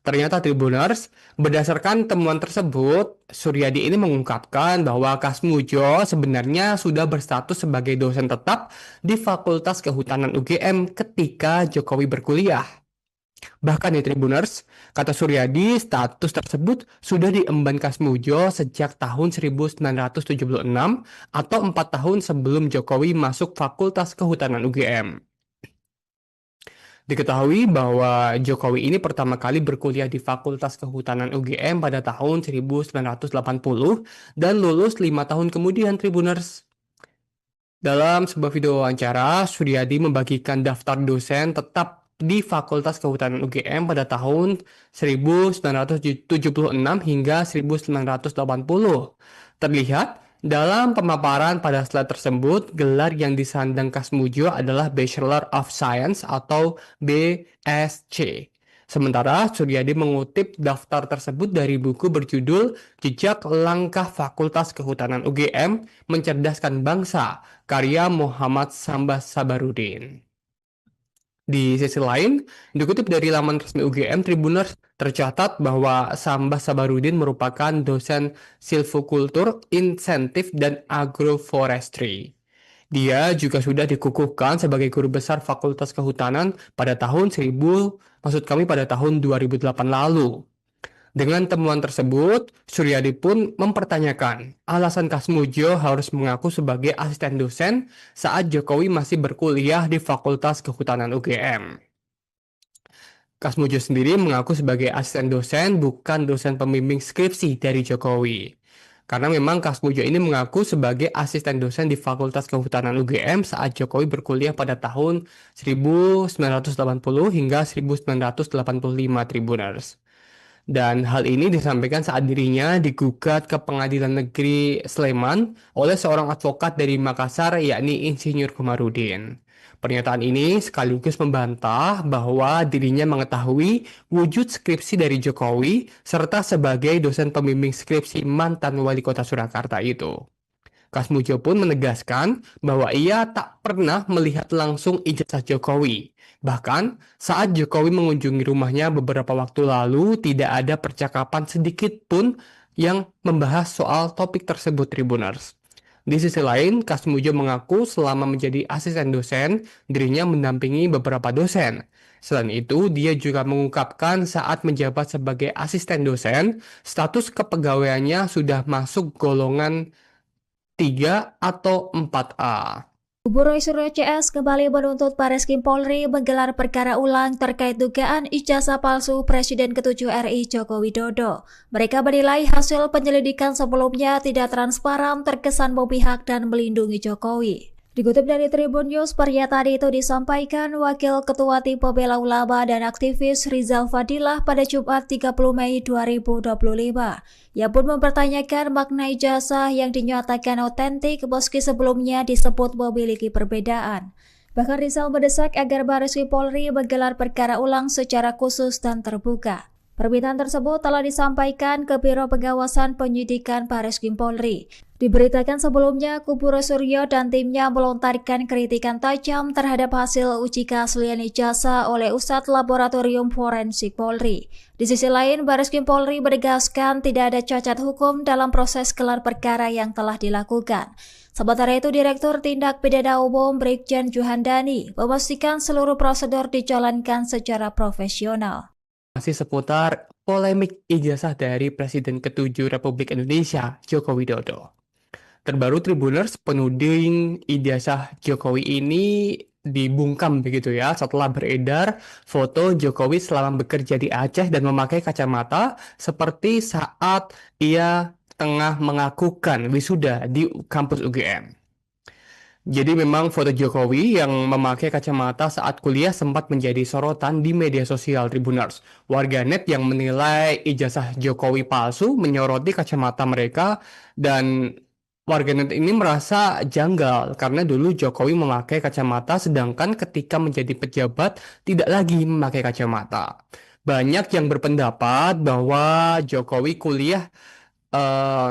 Ternyata Tribuners, berdasarkan temuan tersebut, Suryadi ini mengungkapkan bahwa Kasmujo sebenarnya sudah berstatus sebagai dosen tetap di Fakultas Kehutanan UGM ketika Jokowi berkuliah. Bahkan di Tribuners, kata Suryadi, status tersebut sudah diemban Kasmujo sejak tahun 1976 atau 4 tahun sebelum Jokowi masuk Fakultas Kehutanan UGM. Diketahui bahwa Jokowi ini pertama kali berkuliah di Fakultas Kehutanan UGM pada tahun 1980 dan lulus 5 tahun kemudian Tribuners. Dalam sebuah video wawancara, Suryadi membagikan daftar dosen tetap di Fakultas Kehutanan UGM pada tahun 1976 hingga 1980. Terlihat dalam pemaparan pada slide tersebut, gelar yang disandang Kasmujo adalah Bachelor of Science atau BSc. Sementara Suryadi mengutip daftar tersebut dari buku berjudul Jejak Langkah Fakultas Kehutanan UGM Mencerdaskan Bangsa, karya Muhammad Sambas Sabarudin. Di sisi lain, dikutip dari laman resmi UGM, Tribuners tercatat bahwa Sambah Sabarudin merupakan dosen silvikultur, insentif, dan agroforestry. Dia juga sudah dikukuhkan sebagai guru besar Fakultas Kehutanan pada tahun 1000, maksud kami pada tahun 2008 lalu. Dengan temuan tersebut, Suryadi pun mempertanyakan alasan Kasmujo harus mengaku sebagai asisten dosen saat Jokowi masih berkuliah di Fakultas Kehutanan UGM. Kasmujo sendiri mengaku sebagai asisten dosen, bukan dosen pembimbing skripsi dari Jokowi. Karena memang Kasmujo ini mengaku sebagai asisten dosen di Fakultas Kehutanan UGM saat Jokowi berkuliah pada tahun 1980 hingga 1985 Tribuners. Dan hal ini disampaikan saat dirinya digugat ke Pengadilan Negeri Sleman oleh seorang advokat dari Makassar, yakni Insinyur Komarudin. Pernyataan ini sekaligus membantah bahwa dirinya mengetahui wujud skripsi dari Jokowi serta sebagai dosen pembimbing skripsi mantan wali kota Surakarta itu. Kasmujo pun menegaskan bahwa ia tak pernah melihat langsung ijazah Jokowi. Bahkan saat Jokowi mengunjungi rumahnya beberapa waktu lalu, tidak ada percakapan sedikit pun yang membahas soal topik tersebut, Tribuners. Di sisi lain, Kasmujo mengaku selama menjadi asisten dosen, dirinya mendampingi beberapa dosen. Selain itu, dia juga mengungkapkan saat menjabat sebagai asisten dosen, status kepegawaiannya sudah masuk golongan 3 atau 4A. Kubu Roy Suryo CS kembali menuntut Bareskrim Polri menggelar perkara ulang terkait dugaan ijazah palsu Presiden ke-7 RI Joko Widodo. Mereka menilai hasil penyelidikan sebelumnya tidak transparan, terkesan memihak dan melindungi Jokowi. Dikutip dari Tribun News, pernyataan itu disampaikan Wakil Ketua Tim Pembela Ulama dan aktivis Rizal Fadilah pada Jumat 30 Mei 2025. Ia pun mempertanyakan makna ijazah yang dinyatakan otentik meski sebelumnya disebut memiliki perbedaan. Bahkan Rizal mendesak agar Bareskrim Polri menggelar perkara ulang secara khusus dan terbuka. Permintaan tersebut telah disampaikan ke Biro Pengawasan Penyidikan Bareskrim Polri. Diberitakan sebelumnya, kubu Roy Suryo dan timnya melontarkan kritikan tajam terhadap hasil uji keaslian ijazah oleh Ustadz Laboratorium Forensik Polri. Di sisi lain, Bareskrim Polri menegaskan tidak ada cacat hukum dalam proses gelar perkara yang telah dilakukan. Sementara itu, Direktur Tindak Pidana Umum Brigjen Juhandani memastikan seluruh prosedur dijalankan secara profesional. Masih seputar polemik ijazah dari Presiden ke-7 Republik Indonesia, Joko Widodo. Terbaru Tribuners, penuding ijazah Jokowi ini dibungkam begitu ya setelah beredar foto Jokowi selama bekerja di Aceh dan memakai kacamata seperti saat ia tengah mengakukan wisuda di kampus UGM. Jadi memang foto Jokowi yang memakai kacamata saat kuliah sempat menjadi sorotan di media sosial Tribuners. Warganet yang menilai ijazah Jokowi palsu menyoroti kacamata mereka, dan warganet ini merasa janggal karena dulu Jokowi memakai kacamata sedangkan ketika menjadi pejabat tidak lagi memakai kacamata. Banyak yang berpendapat bahwa Jokowi kuliah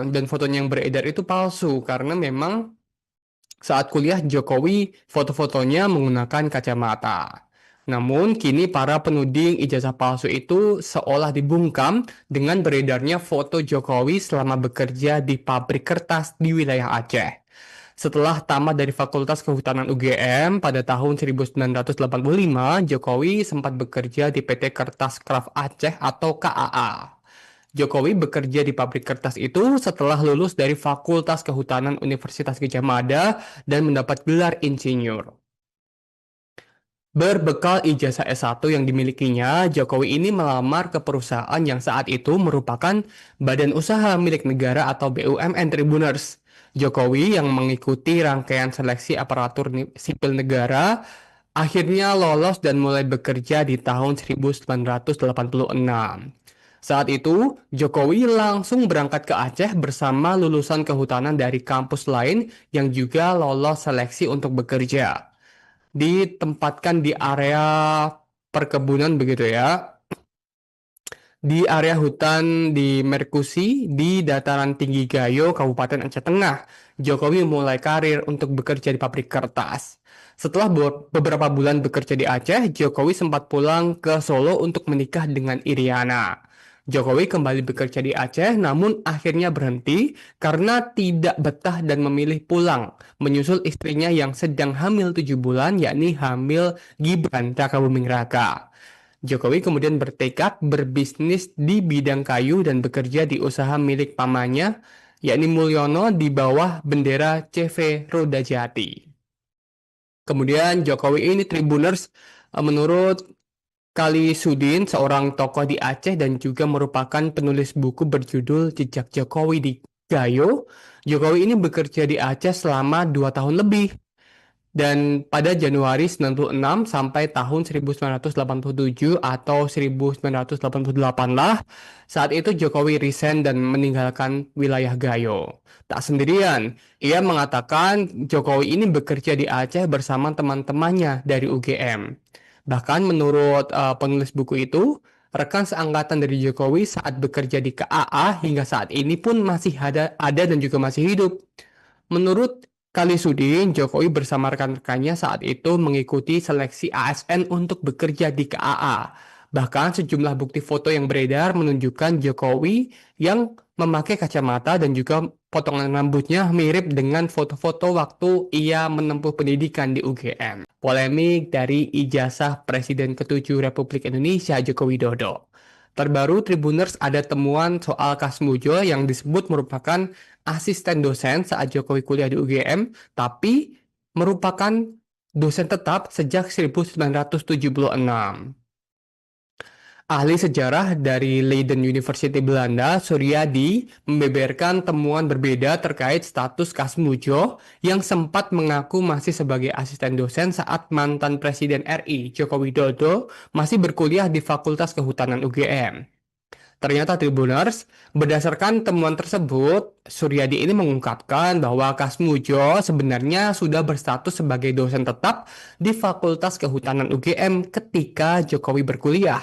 dan fotonya yang beredar itu palsu karena memang saat kuliah Jokowi foto-fotonya menggunakan kacamata. Namun kini para penuding ijazah palsu itu seolah dibungkam dengan beredarnya foto Jokowi selama bekerja di pabrik kertas di wilayah Aceh. Setelah tamat dari Fakultas Kehutanan UGM pada tahun 1985, Jokowi sempat bekerja di PT Kertas Kraft Aceh atau KAA. Jokowi bekerja di pabrik kertas itu setelah lulus dari Fakultas Kehutanan Universitas Gadjah Mada dan mendapat gelar insinyur. Berbekal ijazah S1 yang dimilikinya, Jokowi ini melamar ke perusahaan yang saat itu merupakan Badan Usaha Milik Negara atau BUMN Tribuners. Jokowi yang mengikuti rangkaian seleksi aparatur sipil negara akhirnya lolos dan mulai bekerja di tahun 1986. Saat itu, Jokowi langsung berangkat ke Aceh bersama lulusan kehutanan dari kampus lain yang juga lolos seleksi untuk bekerja. Ditempatkan di area perkebunan begitu ya. di area hutan di Merkusi di dataran tinggi Gayo, Kabupaten Aceh Tengah. Jokowi mulai karir untuk bekerja di pabrik kertas. Setelah beberapa bulan bekerja di Aceh, Jokowi sempat pulang ke Solo untuk menikah dengan Iriana. Jokowi kembali bekerja di Aceh, namun akhirnya berhenti karena tidak betah dan memilih pulang, menyusul istrinya yang sedang hamil 7 bulan, yakni hamil Gibran Rakabuming Raka. Jokowi kemudian bertekad berbisnis di bidang kayu dan bekerja di usaha milik pamannya, yakni Mulyono di bawah bendera CV Roda Jati. Kemudian Jokowi ini Tribuners menurut Kali Sudin, seorang tokoh di Aceh dan juga merupakan penulis buku berjudul Jejak Jokowi di Gayo. Jokowi ini bekerja di Aceh selama 2 tahun lebih. Dan pada Januari 96 sampai tahun 1987 atau 1988 lah, saat itu Jokowi resign dan meninggalkan wilayah Gayo. Tak sendirian, ia mengatakan Jokowi ini bekerja di Aceh bersama teman-temannya dari UGM. Bahkan menurut penulis buku itu, rekan seangkatan dari Jokowi saat bekerja di KAA hingga saat ini pun masih ada dan juga masih hidup. Menurut Kali Sudin, Jokowi bersama rekan-rekannya saat itu mengikuti seleksi ASN untuk bekerja di KAA. Bahkan sejumlah bukti foto yang beredar menunjukkan Jokowi yang memakai kacamata dan juga potongan rambutnya mirip dengan foto-foto waktu ia menempuh pendidikan di UGM. Polemik dari ijazah Presiden ke-7 Republik Indonesia Joko Widodo. Terbaru Tribuners ada temuan soal Kasmujo yang disebut merupakan asisten dosen saat Jokowi kuliah di UGM, tapi merupakan dosen tetap sejak 1976. Ahli sejarah dari Leiden University Belanda, Suryadi, membeberkan temuan berbeda terkait status Kasmujo yang sempat mengaku masih sebagai asisten dosen saat mantan Presiden RI Joko Widodo masih berkuliah di Fakultas Kehutanan UGM. Ternyata Tribuners, berdasarkan temuan tersebut, Suryadi ini mengungkapkan bahwa Kasmujo sebenarnya sudah berstatus sebagai dosen tetap di Fakultas Kehutanan UGM ketika Jokowi berkuliah.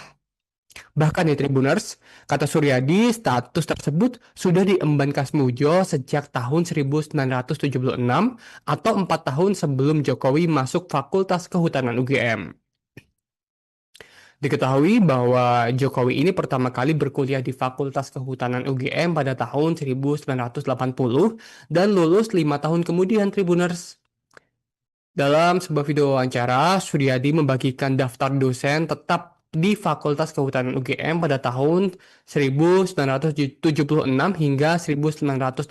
Bahkan di Tribuners, kata Suryadi, status tersebut sudah diemban Kasmujo sejak tahun 1976 atau 4 tahun sebelum Jokowi masuk Fakultas Kehutanan UGM. Diketahui bahwa Jokowi ini pertama kali berkuliah di Fakultas Kehutanan UGM pada tahun 1980 dan lulus 5 tahun kemudian Tribuners. Dalam sebuah video wawancara, Suryadi membagikan daftar dosen tetap di Fakultas Kehutanan UGM pada tahun 1976 hingga 1980.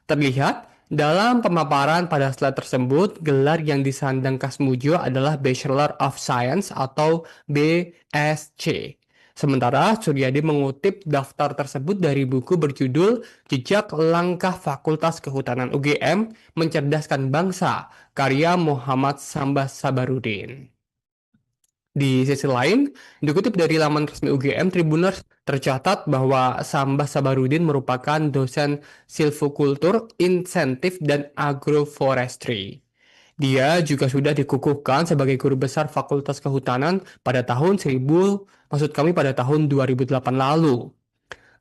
Terlihat dalam pemaparan pada slide tersebut, gelar yang disandang Kasmujo adalah Bachelor of Science atau BSc. Sementara Suryadi mengutip daftar tersebut dari buku berjudul Jejak Langkah Fakultas Kehutanan UGM Mencerdaskan Bangsa, karya Muhammad Sambas Sabarudin. Di sisi lain, dikutip dari laman resmi UGM, Tribuners tercatat bahwa Sambas Sabarudin merupakan dosen silvikultur, insentif, dan agroforestry. Dia juga sudah dikukuhkan sebagai guru besar Fakultas Kehutanan pada tahun 2008 lalu.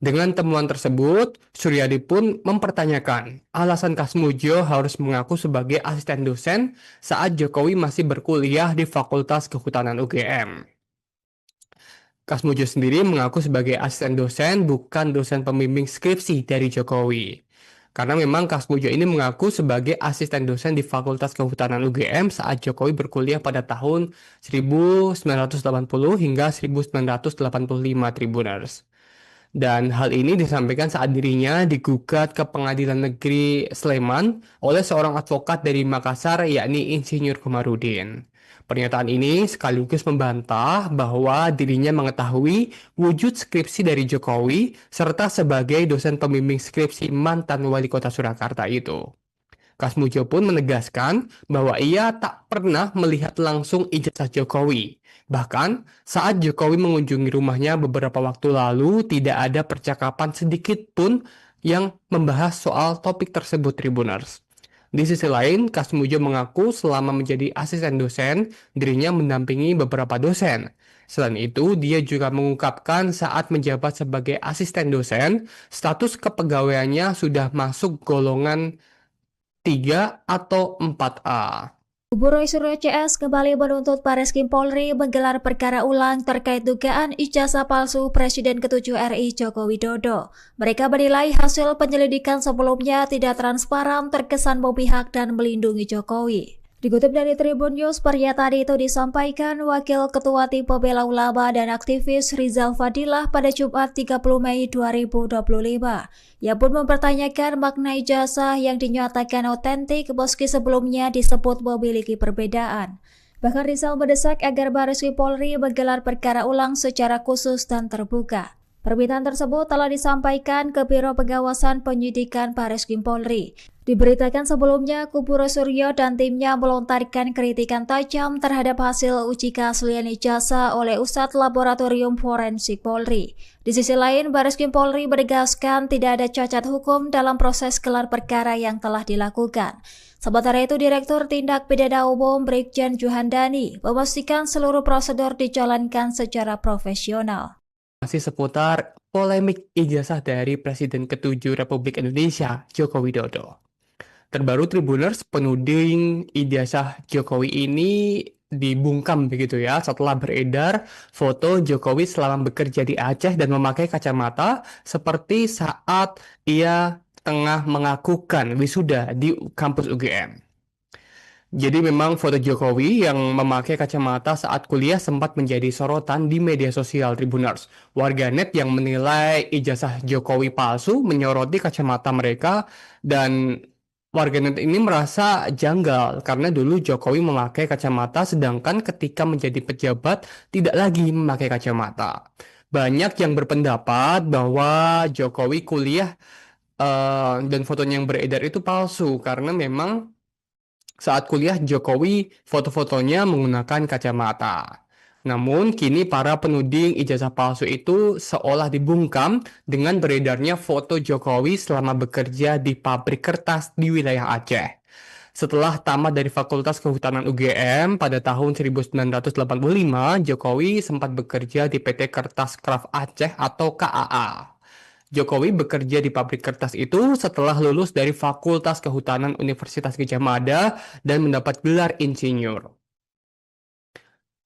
Dengan temuan tersebut, Suryadi pun mempertanyakan alasan Kasmujo harus mengaku sebagai asisten dosen saat Jokowi masih berkuliah di Fakultas Kehutanan UGM. Kasmujo sendiri mengaku sebagai asisten dosen, bukan dosen pembimbing skripsi dari Jokowi. Karena memang Kasmujo ini mengaku sebagai asisten dosen di Fakultas Kehutanan UGM saat Jokowi berkuliah pada tahun 1980 hingga 1985 Tribuners. Dan hal ini disampaikan saat dirinya digugat ke Pengadilan Negeri Sleman oleh seorang advokat dari Makassar yakni Insinyur Komarudin. Pernyataan ini sekaligus membantah bahwa dirinya mengetahui wujud skripsi dari Jokowi serta sebagai dosen pembimbing skripsi mantan wali kota Surakarta itu. Kasmujo pun menegaskan bahwa ia tak pernah melihat langsung ijazah Jokowi. Bahkan saat Jokowi mengunjungi rumahnya beberapa waktu lalu, tidak ada percakapan sedikit pun yang membahas soal topik tersebut Tribuners. Di sisi lain, Kasmujo mengaku selama menjadi asisten dosen, dirinya mendampingi beberapa dosen. Selain itu, dia juga mengungkapkan saat menjabat sebagai asisten dosen, status kepegawaiannya sudah masuk golongan 3 atau 4A. Kubu Roy Suryo CS kembali menuntut Bareskrim Polri menggelar perkara ulang terkait dugaan ijazah palsu Presiden ke-7 RI Joko Widodo. Mereka menilai hasil penyelidikan sebelumnya tidak transparan, terkesan memihak dan melindungi Jokowi. Dikutip dari Tribun News, pernyataan itu disampaikan Wakil Ketua Tim Pembela Ulama dan aktivis Rizal Fadilah pada Jumat 30 Mei 2025. Ia pun mempertanyakan makna ijazah yang dinyatakan otentik meski sebelumnya disebut memiliki perbedaan. Bahkan Rizal mendesak agar Bareskrim Polri menggelar perkara ulang secara khusus dan terbuka. Permintaan tersebut telah disampaikan ke Biro Pengawasan Penyidikan Bareskrim Polri. Diberitakan sebelumnya, kubu Roy Suryo dan timnya melontarkan kritikan tajam terhadap hasil uji keaslian ijazah oleh Ustadz Laboratorium Forensik Polri. Di sisi lain, Bareskrim Polri menegaskan tidak ada cacat hukum dalam proses gelar perkara yang telah dilakukan. Sementara itu, Direktur Tindak Pidana Umum Brigjen Juhandani memastikan seluruh prosedur dijalankan secara profesional. Masih seputar polemik ijazah dari Presiden ke-7 Republik Indonesia, Joko Widodo. Terbaru Tribuners, penuding ijazah Jokowi ini dibungkam begitu ya setelah beredar foto Jokowi selama bekerja di Aceh dan memakai kacamata seperti saat ia tengah mengakukan wisuda di kampus UGM. Jadi memang foto Jokowi yang memakai kacamata saat kuliah sempat menjadi sorotan di media sosial Tribuners. Warganet yang menilai ijazah Jokowi palsu menyoroti kacamata mereka, dan warganet ini merasa janggal karena dulu Jokowi memakai kacamata sedangkan ketika menjadi pejabat tidak lagi memakai kacamata. Banyak yang berpendapat bahwa Jokowi kuliah dan fotonya yang beredar itu palsu karena memang saat kuliah, Jokowi foto-fotonya menggunakan kacamata. Namun, kini para penuding ijazah palsu itu seolah dibungkam dengan beredarnya foto Jokowi selama bekerja di pabrik kertas di wilayah Aceh. Setelah tamat dari Fakultas Kehutanan UGM pada tahun 1985, Jokowi sempat bekerja di PT Kertas Kraft Aceh atau KAA. Jokowi bekerja di pabrik kertas itu setelah lulus dari Fakultas Kehutanan Universitas Gadjah Mada dan mendapat gelar insinyur.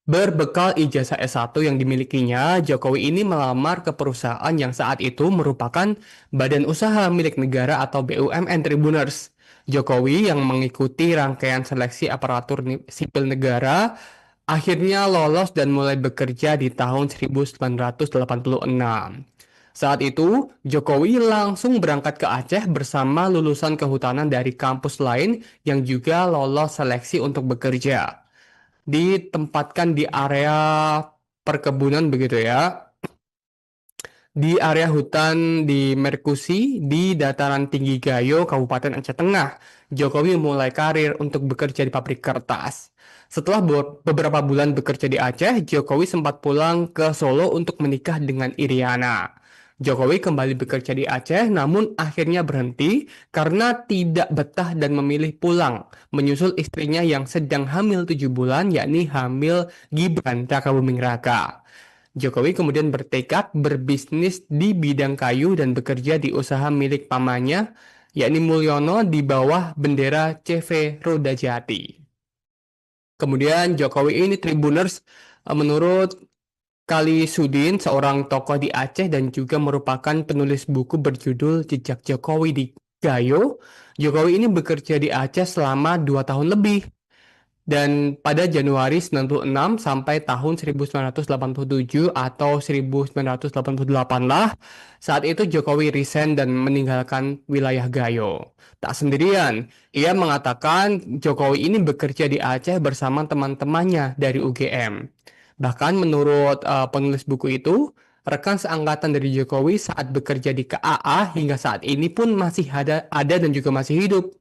Berbekal ijazah S1 yang dimilikinya, Jokowi ini melamar ke perusahaan yang saat itu merupakan Badan Usaha Milik Negara atau BUMN Tribuners. Jokowi yang mengikuti rangkaian seleksi aparatur sipil negara akhirnya lolos dan mulai bekerja di tahun 1986. Saat itu, Jokowi langsung berangkat ke Aceh bersama lulusan kehutanan dari kampus lain yang juga lolos seleksi untuk bekerja. Ditempatkan di area perkebunan begitu ya, di area hutan di Merkusi di dataran tinggi Gayo, Kabupaten Aceh Tengah. Jokowi mulai karir untuk bekerja di pabrik kertas. Setelah beberapa bulan bekerja di Aceh, Jokowi sempat pulang ke Solo untuk menikah dengan Iriana. Jokowi kembali bekerja di Aceh, namun akhirnya berhenti karena tidak betah dan memilih pulang, menyusul istrinya yang sedang hamil 7 bulan, yakni hamil Gibran Rakabuming Raka. Jokowi kemudian bertekad berbisnis di bidang kayu dan bekerja di usaha milik pamannya, yakni Mulyono di bawah bendera CV Roda Jati. Kemudian Jokowi ini Tribuners menurut Kali Sudin, seorang tokoh di Aceh dan juga merupakan penulis buku berjudul Jejak Jokowi di Gayo. Jokowi ini bekerja di Aceh selama 2 tahun lebih. Dan pada Januari 96 sampai tahun 1987 atau 1988 lah, saat itu Jokowi resign dan meninggalkan wilayah Gayo. Tak sendirian, ia mengatakan Jokowi ini bekerja di Aceh bersama teman-temannya dari UGM. Bahkan menurut penulis buku itu, rekan seangkatan dari Jokowi saat bekerja di KAA hingga saat ini pun masih ada dan juga masih hidup.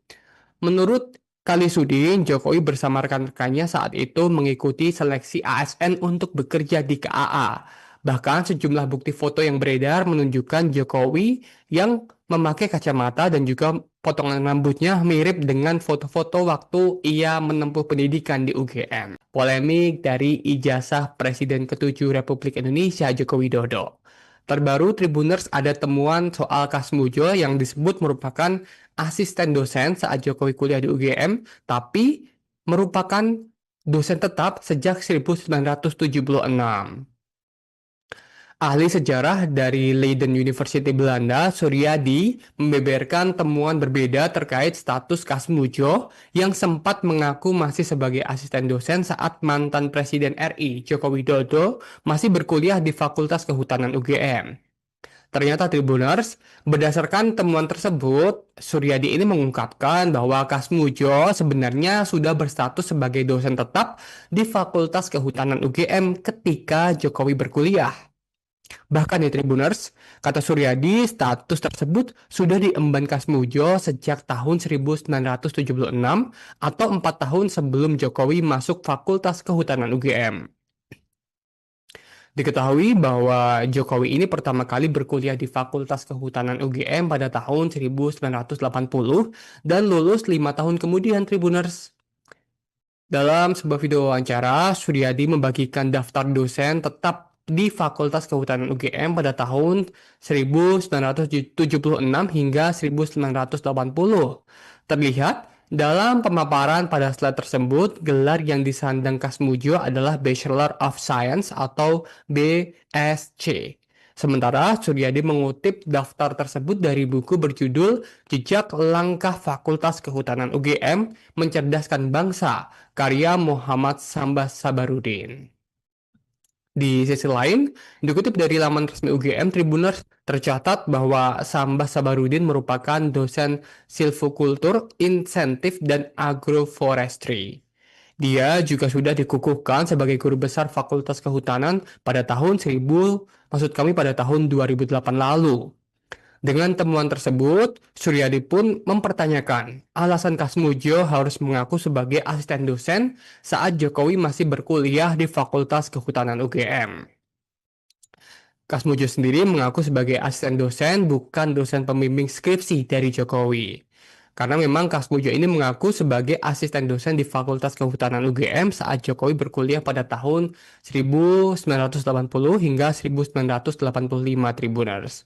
Menurut Kali Sudin, Jokowi bersama rekan-rekannya saat itu mengikuti seleksi ASN untuk bekerja di KAA. Bahkan sejumlah bukti foto yang beredar menunjukkan Jokowi yang memakai kacamata dan juga potongan rambutnya mirip dengan foto-foto waktu ia menempuh pendidikan di UGM. Polemik dari ijazah Presiden ke-7 Republik Indonesia Joko Widodo. Terbaru Tribuners ada temuan soal Kasmujo yang disebut merupakan asisten dosen saat Jokowi kuliah di UGM, tapi merupakan dosen tetap sejak 1976. Ahli sejarah dari Leiden University Belanda, Suryadi, membeberkan temuan berbeda terkait status Kasmujo yang sempat mengaku masih sebagai asisten dosen saat mantan Presiden RI, Joko Widodo, masih berkuliah di Fakultas Kehutanan UGM. Ternyata Tribuners, berdasarkan temuan tersebut, Suryadi ini mengungkapkan bahwa Kasmujo sebenarnya sudah berstatus sebagai dosen tetap di Fakultas Kehutanan UGM ketika Jokowi berkuliah. Bahkan di Tribuners, kata Suryadi, status tersebut sudah diemban Kasmujo sejak tahun 1976 atau 4 tahun sebelum Jokowi masuk Fakultas Kehutanan UGM. Diketahui bahwa Jokowi ini pertama kali berkuliah di Fakultas Kehutanan UGM pada tahun 1980 dan lulus 5 tahun kemudian Tribuners. Dalam sebuah video wawancara, Suryadi membagikan daftar dosen tetap di Fakultas Kehutanan UGM pada tahun 1976 hingga 1980. Terlihat dalam pemaparan pada slide tersebut, gelar yang disandang Kasmujo adalah Bachelor of Science atau BSc. Sementara Suryadi mengutip daftar tersebut dari buku berjudul Jejak Langkah Fakultas Kehutanan UGM Mencerdaskan Bangsa, karya Muhammad Sambas Sabarudin. Di sisi lain, dikutip dari laman resmi UGM, Tribuners tercatat bahwa Sambas Sabarudin merupakan dosen silvikultur, insentif, dan agroforestry. Dia juga sudah dikukuhkan sebagai guru besar Fakultas Kehutanan pada tahun 2008 lalu. Dengan temuan tersebut, Suryadi pun mempertanyakan alasan Kasmujo harus mengaku sebagai asisten dosen saat Jokowi masih berkuliah di Fakultas Kehutanan UGM. Kasmujo sendiri mengaku sebagai asisten dosen, bukan dosen pembimbing skripsi dari Jokowi. Karena memang Kasmujo ini mengaku sebagai asisten dosen di Fakultas Kehutanan UGM saat Jokowi berkuliah pada tahun 1980 hingga 1985 Tribuners.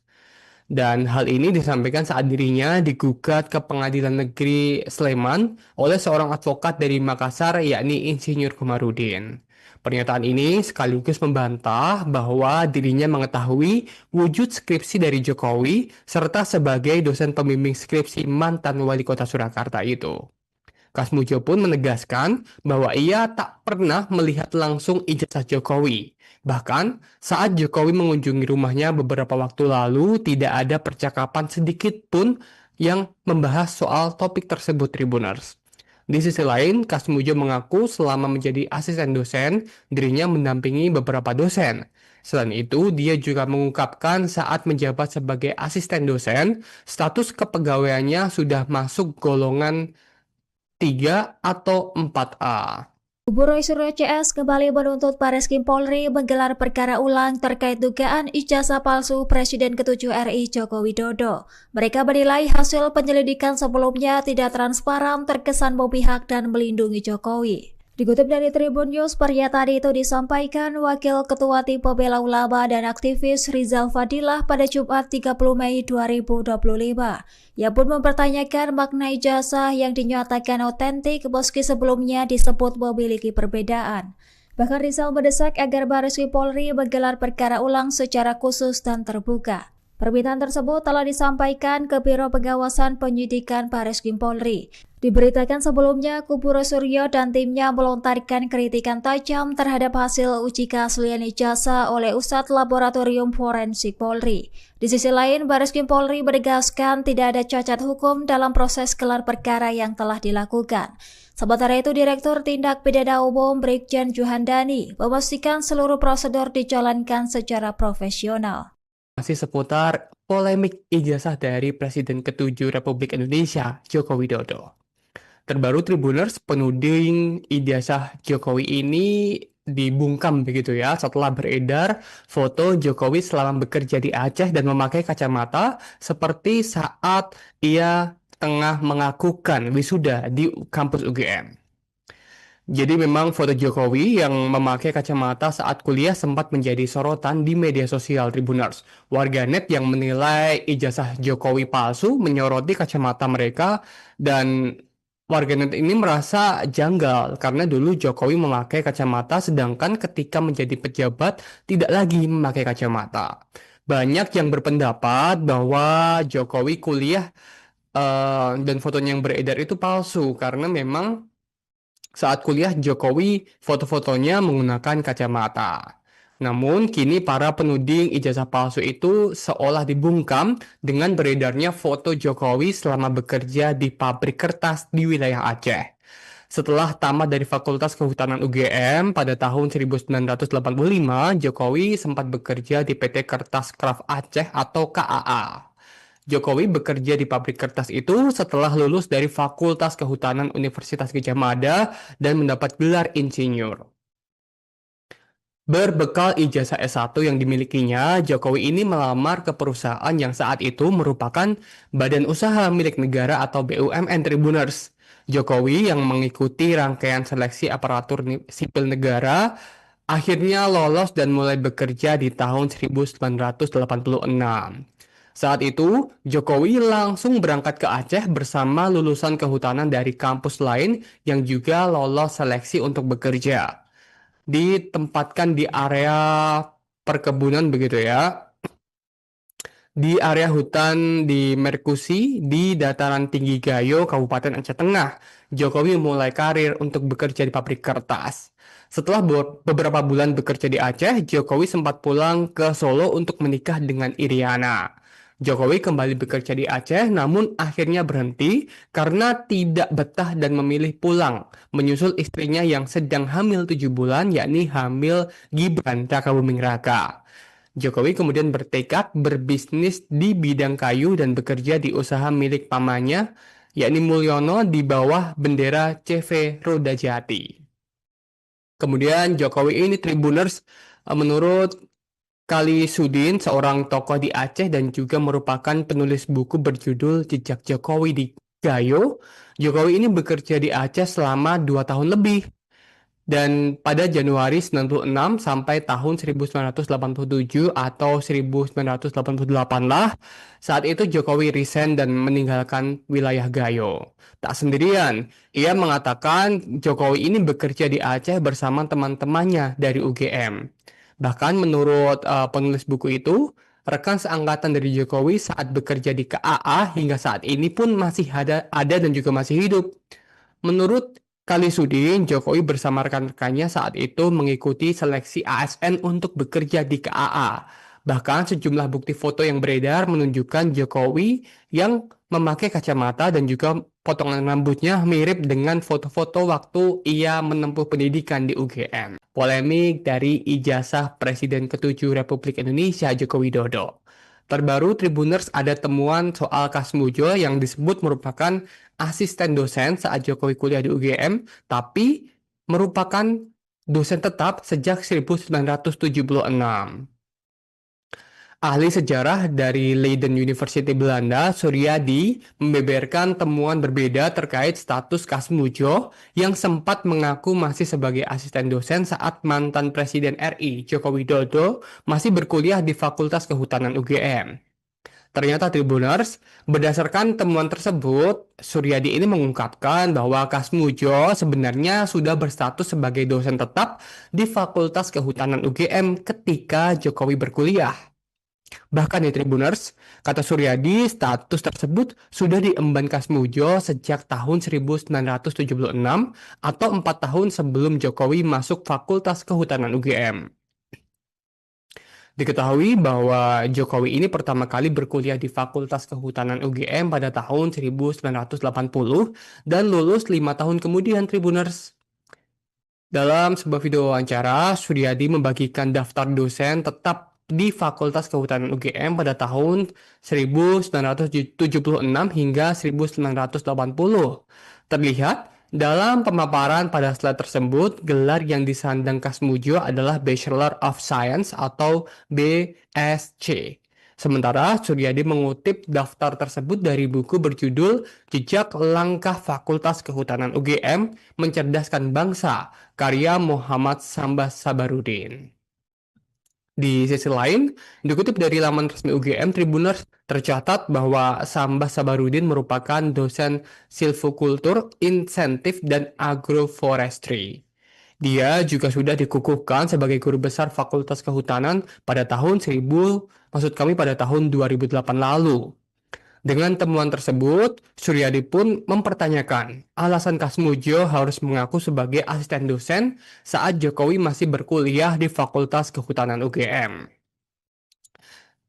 Dan hal ini disampaikan saat dirinya digugat ke Pengadilan Negeri Sleman oleh seorang advokat dari Makassar yakni Insinyur Komarudin. Pernyataan ini sekaligus membantah bahwa dirinya mengetahui wujud skripsi dari Jokowi serta sebagai dosen pembimbing skripsi mantan wali kota Surakarta itu. Kasmujo pun menegaskan bahwa ia tak pernah melihat langsung ijazah Jokowi. Bahkan saat Jokowi mengunjungi rumahnya beberapa waktu lalu tidak ada percakapan sedikit pun yang membahas soal topik tersebut Tribuners. Di sisi lain, Kasmujo mengaku selama menjadi asisten dosen, dirinya mendampingi beberapa dosen. Selain itu, dia juga mengungkapkan saat menjabat sebagai asisten dosen, status kepegawaiannya sudah masuk golongan 3 atau 4A. Kubu Roy Suryo CS kembali menuntut Bareskrim Polri menggelar perkara ulang terkait dugaan ijazah palsu Presiden ke-7 RI Joko Widodo. Mereka menilai hasil penyelidikan sebelumnya tidak transparan, terkesan memihak dan melindungi Jokowi. Dikutip dari Tribun News, pernyataan itu disampaikan Wakil Ketua Tim Pembela Ulama dan aktivis Rizal Fadilah pada Jumat 30 Mei 2025. Ia pun mempertanyakan makna ijazah yang dinyatakan otentik meski sebelumnya disebut memiliki perbedaan. Bahkan Rizal mendesak agar Bareskrim Polri menggelar perkara ulang secara khusus dan terbuka. Permintaan tersebut telah disampaikan ke Biro Pengawasan Penyidikan Bareskrim Polri. Diberitakan sebelumnya, kubu Roy Suryo dan timnya melontarkan kritikan tajam terhadap hasil uji keaslian ijazah oleh Ustadz Laboratorium Forensik Polri. Di sisi lain, Bareskrim Polri menegaskan tidak ada cacat hukum dalam proses gelar perkara yang telah dilakukan. Sementara itu, Direktur Tindak Pidana Umum Brigjen Juhandani memastikan seluruh prosedur dijalankan secara profesional. Masih seputar polemik ijazah dari Presiden ke-7 Republik Indonesia, Joko Widodo. Terbaru Tribuners, penuding ijazah Jokowi ini dibungkam begitu ya setelah beredar foto Jokowi selama bekerja di Aceh dan memakai kacamata seperti saat ia tengah melakukan wisuda di kampus UGM. Jadi memang foto Jokowi yang memakai kacamata saat kuliah sempat menjadi sorotan di media sosial Tribuners. Warganet yang menilai ijazah Jokowi palsu menyoroti kacamata mereka dan warganet ini merasa janggal karena dulu Jokowi memakai kacamata sedangkan ketika menjadi pejabat tidak lagi memakai kacamata. Banyak yang berpendapat bahwa Jokowi kuliah dan fotonya yang beredar itu palsu karena memang saat kuliah, Jokowi foto-fotonya menggunakan kacamata. Namun, kini para penuding ijazah palsu itu seolah dibungkam dengan beredarnya foto Jokowi selama bekerja di pabrik kertas di wilayah Aceh. Setelah tamat dari Fakultas Kehutanan UGM pada tahun 1985, Jokowi sempat bekerja di PT Kertas Kraft Aceh atau KAA. Jokowi bekerja di pabrik kertas itu setelah lulus dari Fakultas Kehutanan Universitas Gadjah Mada dan mendapat gelar insinyur. Berbekal ijazah S1 yang dimilikinya, Jokowi ini melamar ke perusahaan yang saat itu merupakan Badan Usaha Milik Negara atau BUMN Tribuners. Jokowi yang mengikuti rangkaian seleksi aparatur sipil negara akhirnya lolos dan mulai bekerja di tahun 1986. Saat itu, Jokowi langsung berangkat ke Aceh bersama lulusan kehutanan dari kampus lain yang juga lolos seleksi untuk bekerja. Ditempatkan di area perkebunan begitu ya, di area hutan di Merkusi di dataran tinggi Gayo, Kabupaten Aceh Tengah. Jokowi mulai karir untuk bekerja di pabrik kertas. Setelah beberapa bulan bekerja di Aceh, Jokowi sempat pulang ke Solo untuk menikah dengan Iriana. Jokowi kembali bekerja di Aceh, namun akhirnya berhenti karena tidak betah dan memilih pulang, menyusul istrinya yang sedang hamil 7 bulan, yakni hamil Gibran Rakabuming Raka. Jokowi kemudian bertekad berbisnis di bidang kayu dan bekerja di usaha milik pamannya, yakni Mulyono di bawah bendera CV Roda Jati. Kemudian Jokowi ini Tribuners menurut Kali Sudin, seorang tokoh di Aceh dan juga merupakan penulis buku berjudul Jejak Jokowi di Gayo, Jokowi ini bekerja di Aceh selama 2 tahun lebih. Dan pada Januari 96 sampai tahun 1987 atau 1988 lah, saat itu Jokowi resign dan meninggalkan wilayah Gayo. Tak sendirian, ia mengatakan Jokowi ini bekerja di Aceh bersama teman-temannya dari UGM. Bahkan menurut penulis buku itu, rekan seangkatan dari Jokowi saat bekerja di KAA hingga saat ini pun masih ada dan juga masih hidup. Menurut Kali Sudin, Jokowi bersama rekan-rekannya saat itu mengikuti seleksi ASN untuk bekerja di KAA. Bahkan sejumlah bukti foto yang beredar menunjukkan Jokowi yang memakai kacamata dan juga potongan rambutnya mirip dengan foto-foto waktu ia menempuh pendidikan di UGM. Polemik dari ijazah Presiden ke-7 Republik Indonesia Joko Widodo. Terbaru Tribuners ada temuan soal Kasmujo yang disebut merupakan asisten dosen saat Jokowi kuliah di UGM, tapi merupakan dosen tetap sejak 1976. Ahli sejarah dari Leiden University Belanda, Suryadi, membeberkan temuan berbeda terkait status Kasmujo yang sempat mengaku masih sebagai asisten dosen saat mantan Presiden RI Joko Widodo masih berkuliah di Fakultas Kehutanan UGM. Ternyata Tribuners, berdasarkan temuan tersebut, Suryadi ini mengungkapkan bahwa Kasmujo sebenarnya sudah berstatus sebagai dosen tetap di Fakultas Kehutanan UGM ketika Jokowi berkuliah. Bahkan di Tribuners, kata Suryadi, status tersebut sudah diemban Kasmujo sejak tahun 1976 atau 4 tahun sebelum Jokowi masuk Fakultas Kehutanan UGM. Diketahui bahwa Jokowi ini pertama kali berkuliah di Fakultas Kehutanan UGM pada tahun 1980 dan lulus 5 tahun kemudian Tribuners. Dalam sebuah video wawancara, Suryadi membagikan daftar dosen tetap di Fakultas Kehutanan UGM pada tahun 1976 hingga 1980. Terlihat Dalam pemaparan pada slide tersebut, gelar yang disandang Kasmujo adalah Bachelor of Science atau BSc. Sementara Suryadi mengutip daftar tersebut dari buku berjudul Jejak Langkah Fakultas Kehutanan UGM Mencerdaskan Bangsa, karya Muhammad Sambas Sabarudin. Di sisi lain, dikutip dari laman resmi UGM, Tribuners tercatat bahwa Sambas Sabarudin merupakan dosen silvikultur, insentif, dan agroforestry. Dia juga sudah dikukuhkan sebagai guru besar Fakultas Kehutanan pada pada tahun 2008 lalu. Dengan temuan tersebut, Suryadi pun mempertanyakan alasan Kasmujo harus mengaku sebagai asisten dosen saat Jokowi masih berkuliah di Fakultas Kehutanan UGM.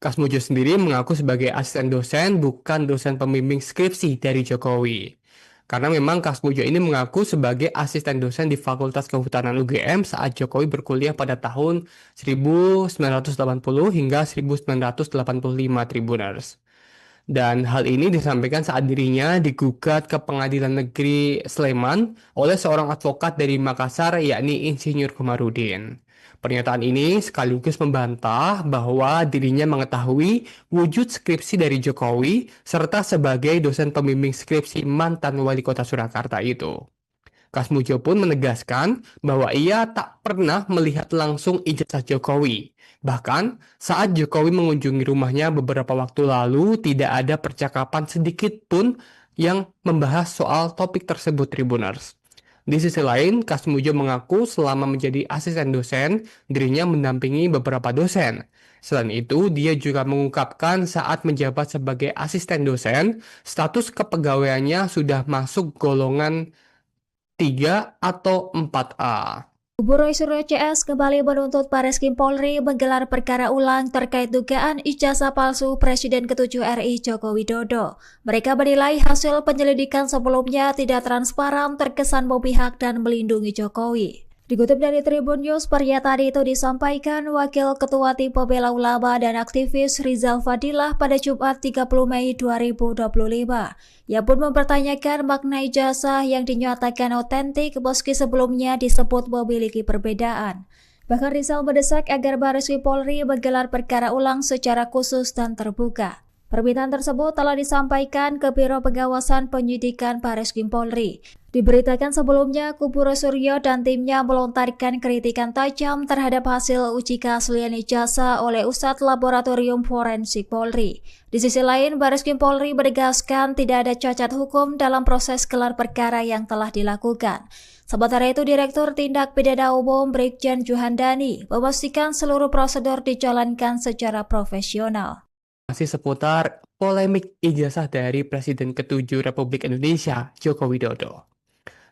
Kasmujo sendiri mengaku sebagai asisten dosen, bukan dosen pembimbing skripsi dari Jokowi. Karena memang Kasmujo ini mengaku sebagai asisten dosen di Fakultas Kehutanan UGM saat Jokowi berkuliah pada tahun 1980 hingga 1985 Tribuners. Dan hal ini disampaikan saat dirinya digugat ke Pengadilan Negeri Sleman oleh seorang advokat dari Makassar, yakni Insinyur Komarudin. Pernyataan ini sekaligus membantah bahwa dirinya mengetahui wujud skripsi dari Jokowi serta sebagai dosen pembimbing skripsi mantan wali kota Surakarta itu. Kasmujo pun menegaskan bahwa ia tak pernah melihat langsung ijazah Jokowi. Bahkan saat Jokowi mengunjungi rumahnya beberapa waktu lalu, tidak ada percakapan sedikit pun yang membahas soal topik tersebut, Tribuners. Di sisi lain, Kasmujo mengaku selama menjadi asisten dosen, dirinya mendampingi beberapa dosen. Selain itu, dia juga mengungkapkan saat menjabat sebagai asisten dosen, status kepegawaiannya sudah masuk golongan 3 atau 4A. Kubu Roy Suryo CS kembali menuntut Bareskrim Polri menggelar perkara ulang terkait dugaan ijazah palsu Presiden ke-7 RI Joko Widodo. Mereka menilai hasil penyelidikan sebelumnya tidak transparan, terkesan memihak dan melindungi Jokowi. Dikutip dari Tribun News, pernyataan itu disampaikan Wakil Ketua Tim Pembela Ulama dan Aktivis Rizal Fadilah pada Jumat 30 Mei 2025. Ia pun mempertanyakan makna ijazah yang dinyatakan otentik meski sebelumnya disebut memiliki perbedaan. Bahkan Rizal mendesak agar Bareskrim Polri menggelar perkara ulang secara khusus dan terbuka. Permintaan tersebut telah disampaikan ke Biro Pengawasan Penyidikan Bareskrim Polri. Diberitakan sebelumnya, kubu Roy Suryo dan timnya melontarkan kritikan tajam terhadap hasil uji keaslian ijazah oleh Ustadz Laboratorium Forensik Polri. Di sisi lain, Bareskrim Polri menegaskan tidak ada cacat hukum dalam proses gelar perkara yang telah dilakukan. Sementara itu, Direktur Tindak Pidana Umum Brigjen Juhandani memastikan seluruh prosedur dijalankan secara profesional. Masih seputar polemik ijazah dari Presiden ke-7 Republik Indonesia, Joko Widodo.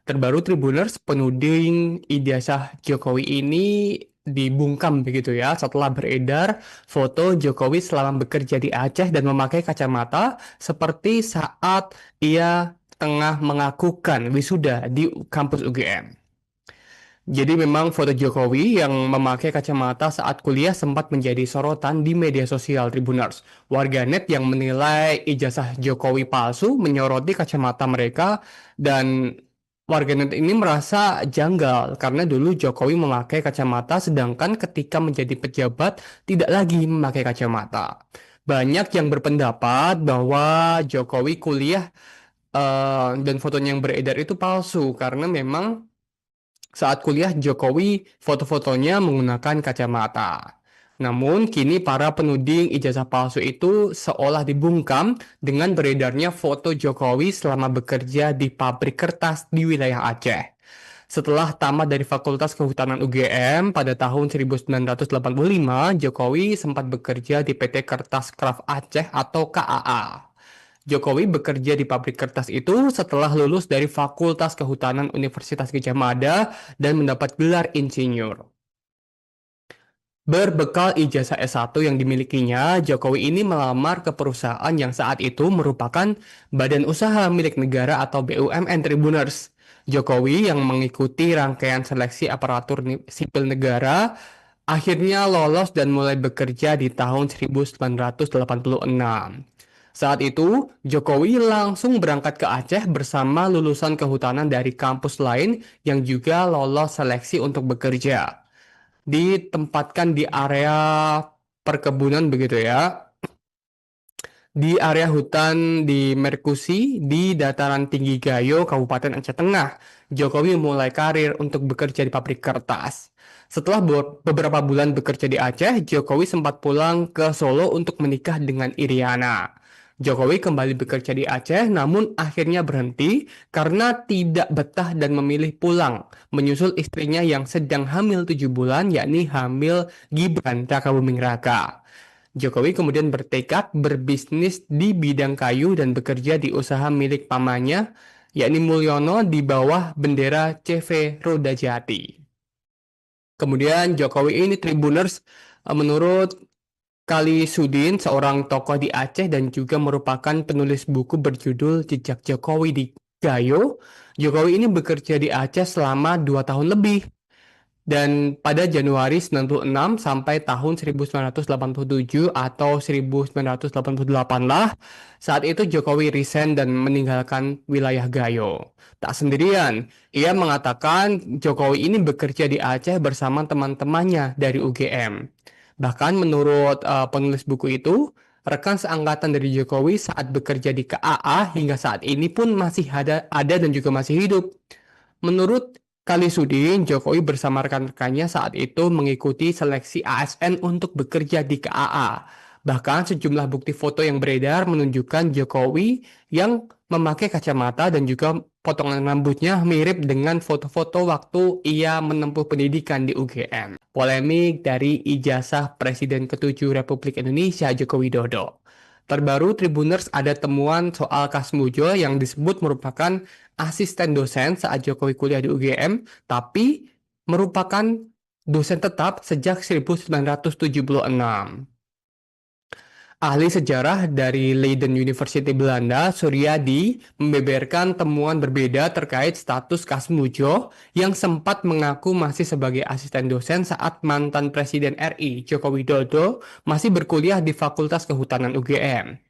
Terbaru Tribuners, penuding ijazah Jokowi ini dibungkam begitu ya setelah beredar foto Jokowi selama bekerja di Aceh dan memakai kacamata seperti saat ia tengah mengakukan wisuda di kampus UGM. Jadi memang foto Jokowi yang memakai kacamata saat kuliah sempat menjadi sorotan di media sosial Tribuners. Warganet yang menilai ijazah Jokowi palsu menyoroti kacamata mereka, dan warganet ini merasa janggal karena dulu Jokowi memakai kacamata sedangkan ketika menjadi pejabat tidak lagi memakai kacamata. Banyak yang berpendapat bahwa Jokowi kuliah dan fotonya yang beredar itu palsu karena memang saat kuliah Jokowi foto-fotonya menggunakan kacamata. Namun kini para penuding ijazah palsu itu seolah dibungkam dengan beredarnya foto Jokowi selama bekerja di pabrik kertas di wilayah Aceh. Setelah tamat dari Fakultas Kehutanan UGM pada tahun 1985, Jokowi sempat bekerja di PT Kertas Kraft Aceh atau KAA. Jokowi bekerja di pabrik kertas itu setelah lulus dari Fakultas Kehutanan Universitas Gadjah Mada dan mendapat gelar insinyur. Berbekal ijazah S1 yang dimilikinya, Jokowi ini melamar ke perusahaan yang saat itu merupakan Badan Usaha Milik Negara atau BUMN Tribuners. Jokowi yang mengikuti rangkaian seleksi aparatur sipil negara akhirnya lolos dan mulai bekerja di tahun 1986. Saat itu, Jokowi langsung berangkat ke Aceh bersama lulusan kehutanan dari kampus lain yang juga lolos seleksi untuk bekerja. Ditempatkan di area perkebunan begitu ya, di area hutan di Merkusi di dataran tinggi Gayo, Kabupaten Aceh Tengah. Jokowi mulai karir untuk bekerja di pabrik kertas. Setelah beberapa bulan bekerja di Aceh, Jokowi sempat pulang ke Solo untuk menikah dengan Iriana. Jokowi kembali bekerja di Aceh, namun akhirnya berhenti karena tidak betah dan memilih pulang, menyusul istrinya yang sedang hamil 7 bulan, yakni hamil Gibran Rakabuming Raka. Jokowi kemudian bertekad berbisnis di bidang kayu dan bekerja di usaha milik pamannya, yakni Mulyono di bawah bendera CV Roda Jati. Kemudian Jokowi ini Tribuners menurut Kali Sudin, seorang tokoh di Aceh dan juga merupakan penulis buku berjudul Jejak Jokowi di Gayo. Jokowi ini bekerja di Aceh selama 2 tahun lebih. Dan pada Januari 96 sampai tahun 1987 atau 1988 lah, saat itu Jokowi resign dan meninggalkan wilayah Gayo. Tak sendirian, ia mengatakan Jokowi ini bekerja di Aceh bersama teman-temannya dari UGM. Bahkan menurut penulis buku itu, rekan seangkatan dari Jokowi saat bekerja di KAA hingga saat ini pun masih ada dan juga masih hidup. Menurut Kali Sudin, Jokowi bersama rekan-rekannya saat itu mengikuti seleksi ASN untuk bekerja di KAA. Bahkan sejumlah bukti foto yang beredar menunjukkan Jokowi yang memakai kacamata dan juga potongan rambutnya mirip dengan foto-foto waktu ia menempuh pendidikan di UGM. Polemik dari ijazah Presiden ke-7 Republik Indonesia Joko Widodo. Terbaru Tribuners ada temuan soal Kasmujo yang disebut merupakan asisten dosen saat Jokowi kuliah di UGM, tapi merupakan dosen tetap sejak 1976. Ahli sejarah dari Leiden University Belanda, Suryadi, membeberkan temuan berbeda terkait status Kasmujo yang sempat mengaku masih sebagai asisten dosen saat mantan Presiden RI, Joko Widodo, masih berkuliah di Fakultas Kehutanan UGM.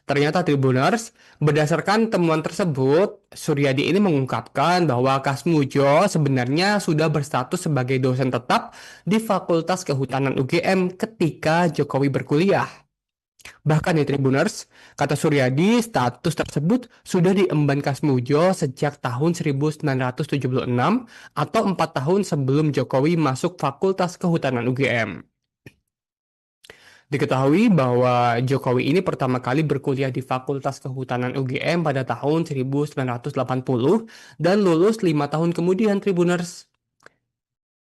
Ternyata Tribuners, berdasarkan temuan tersebut, Suryadi ini mengungkapkan bahwa Kasmujo sebenarnya sudah berstatus sebagai dosen tetap di Fakultas Kehutanan UGM ketika Jokowi berkuliah. Bahkan di Tribuners, kata Suryadi, status tersebut sudah diemban Kasmujo sejak tahun 1976 atau 4 tahun sebelum Jokowi masuk Fakultas Kehutanan UGM. Diketahui bahwa Jokowi ini pertama kali berkuliah di Fakultas Kehutanan UGM pada tahun 1980 dan lulus 5 tahun kemudian Tribuners.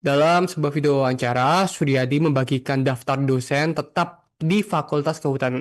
Dalam sebuah video wawancara, Suryadi membagikan daftar dosen tetap di Fakultas Kehutanan UGM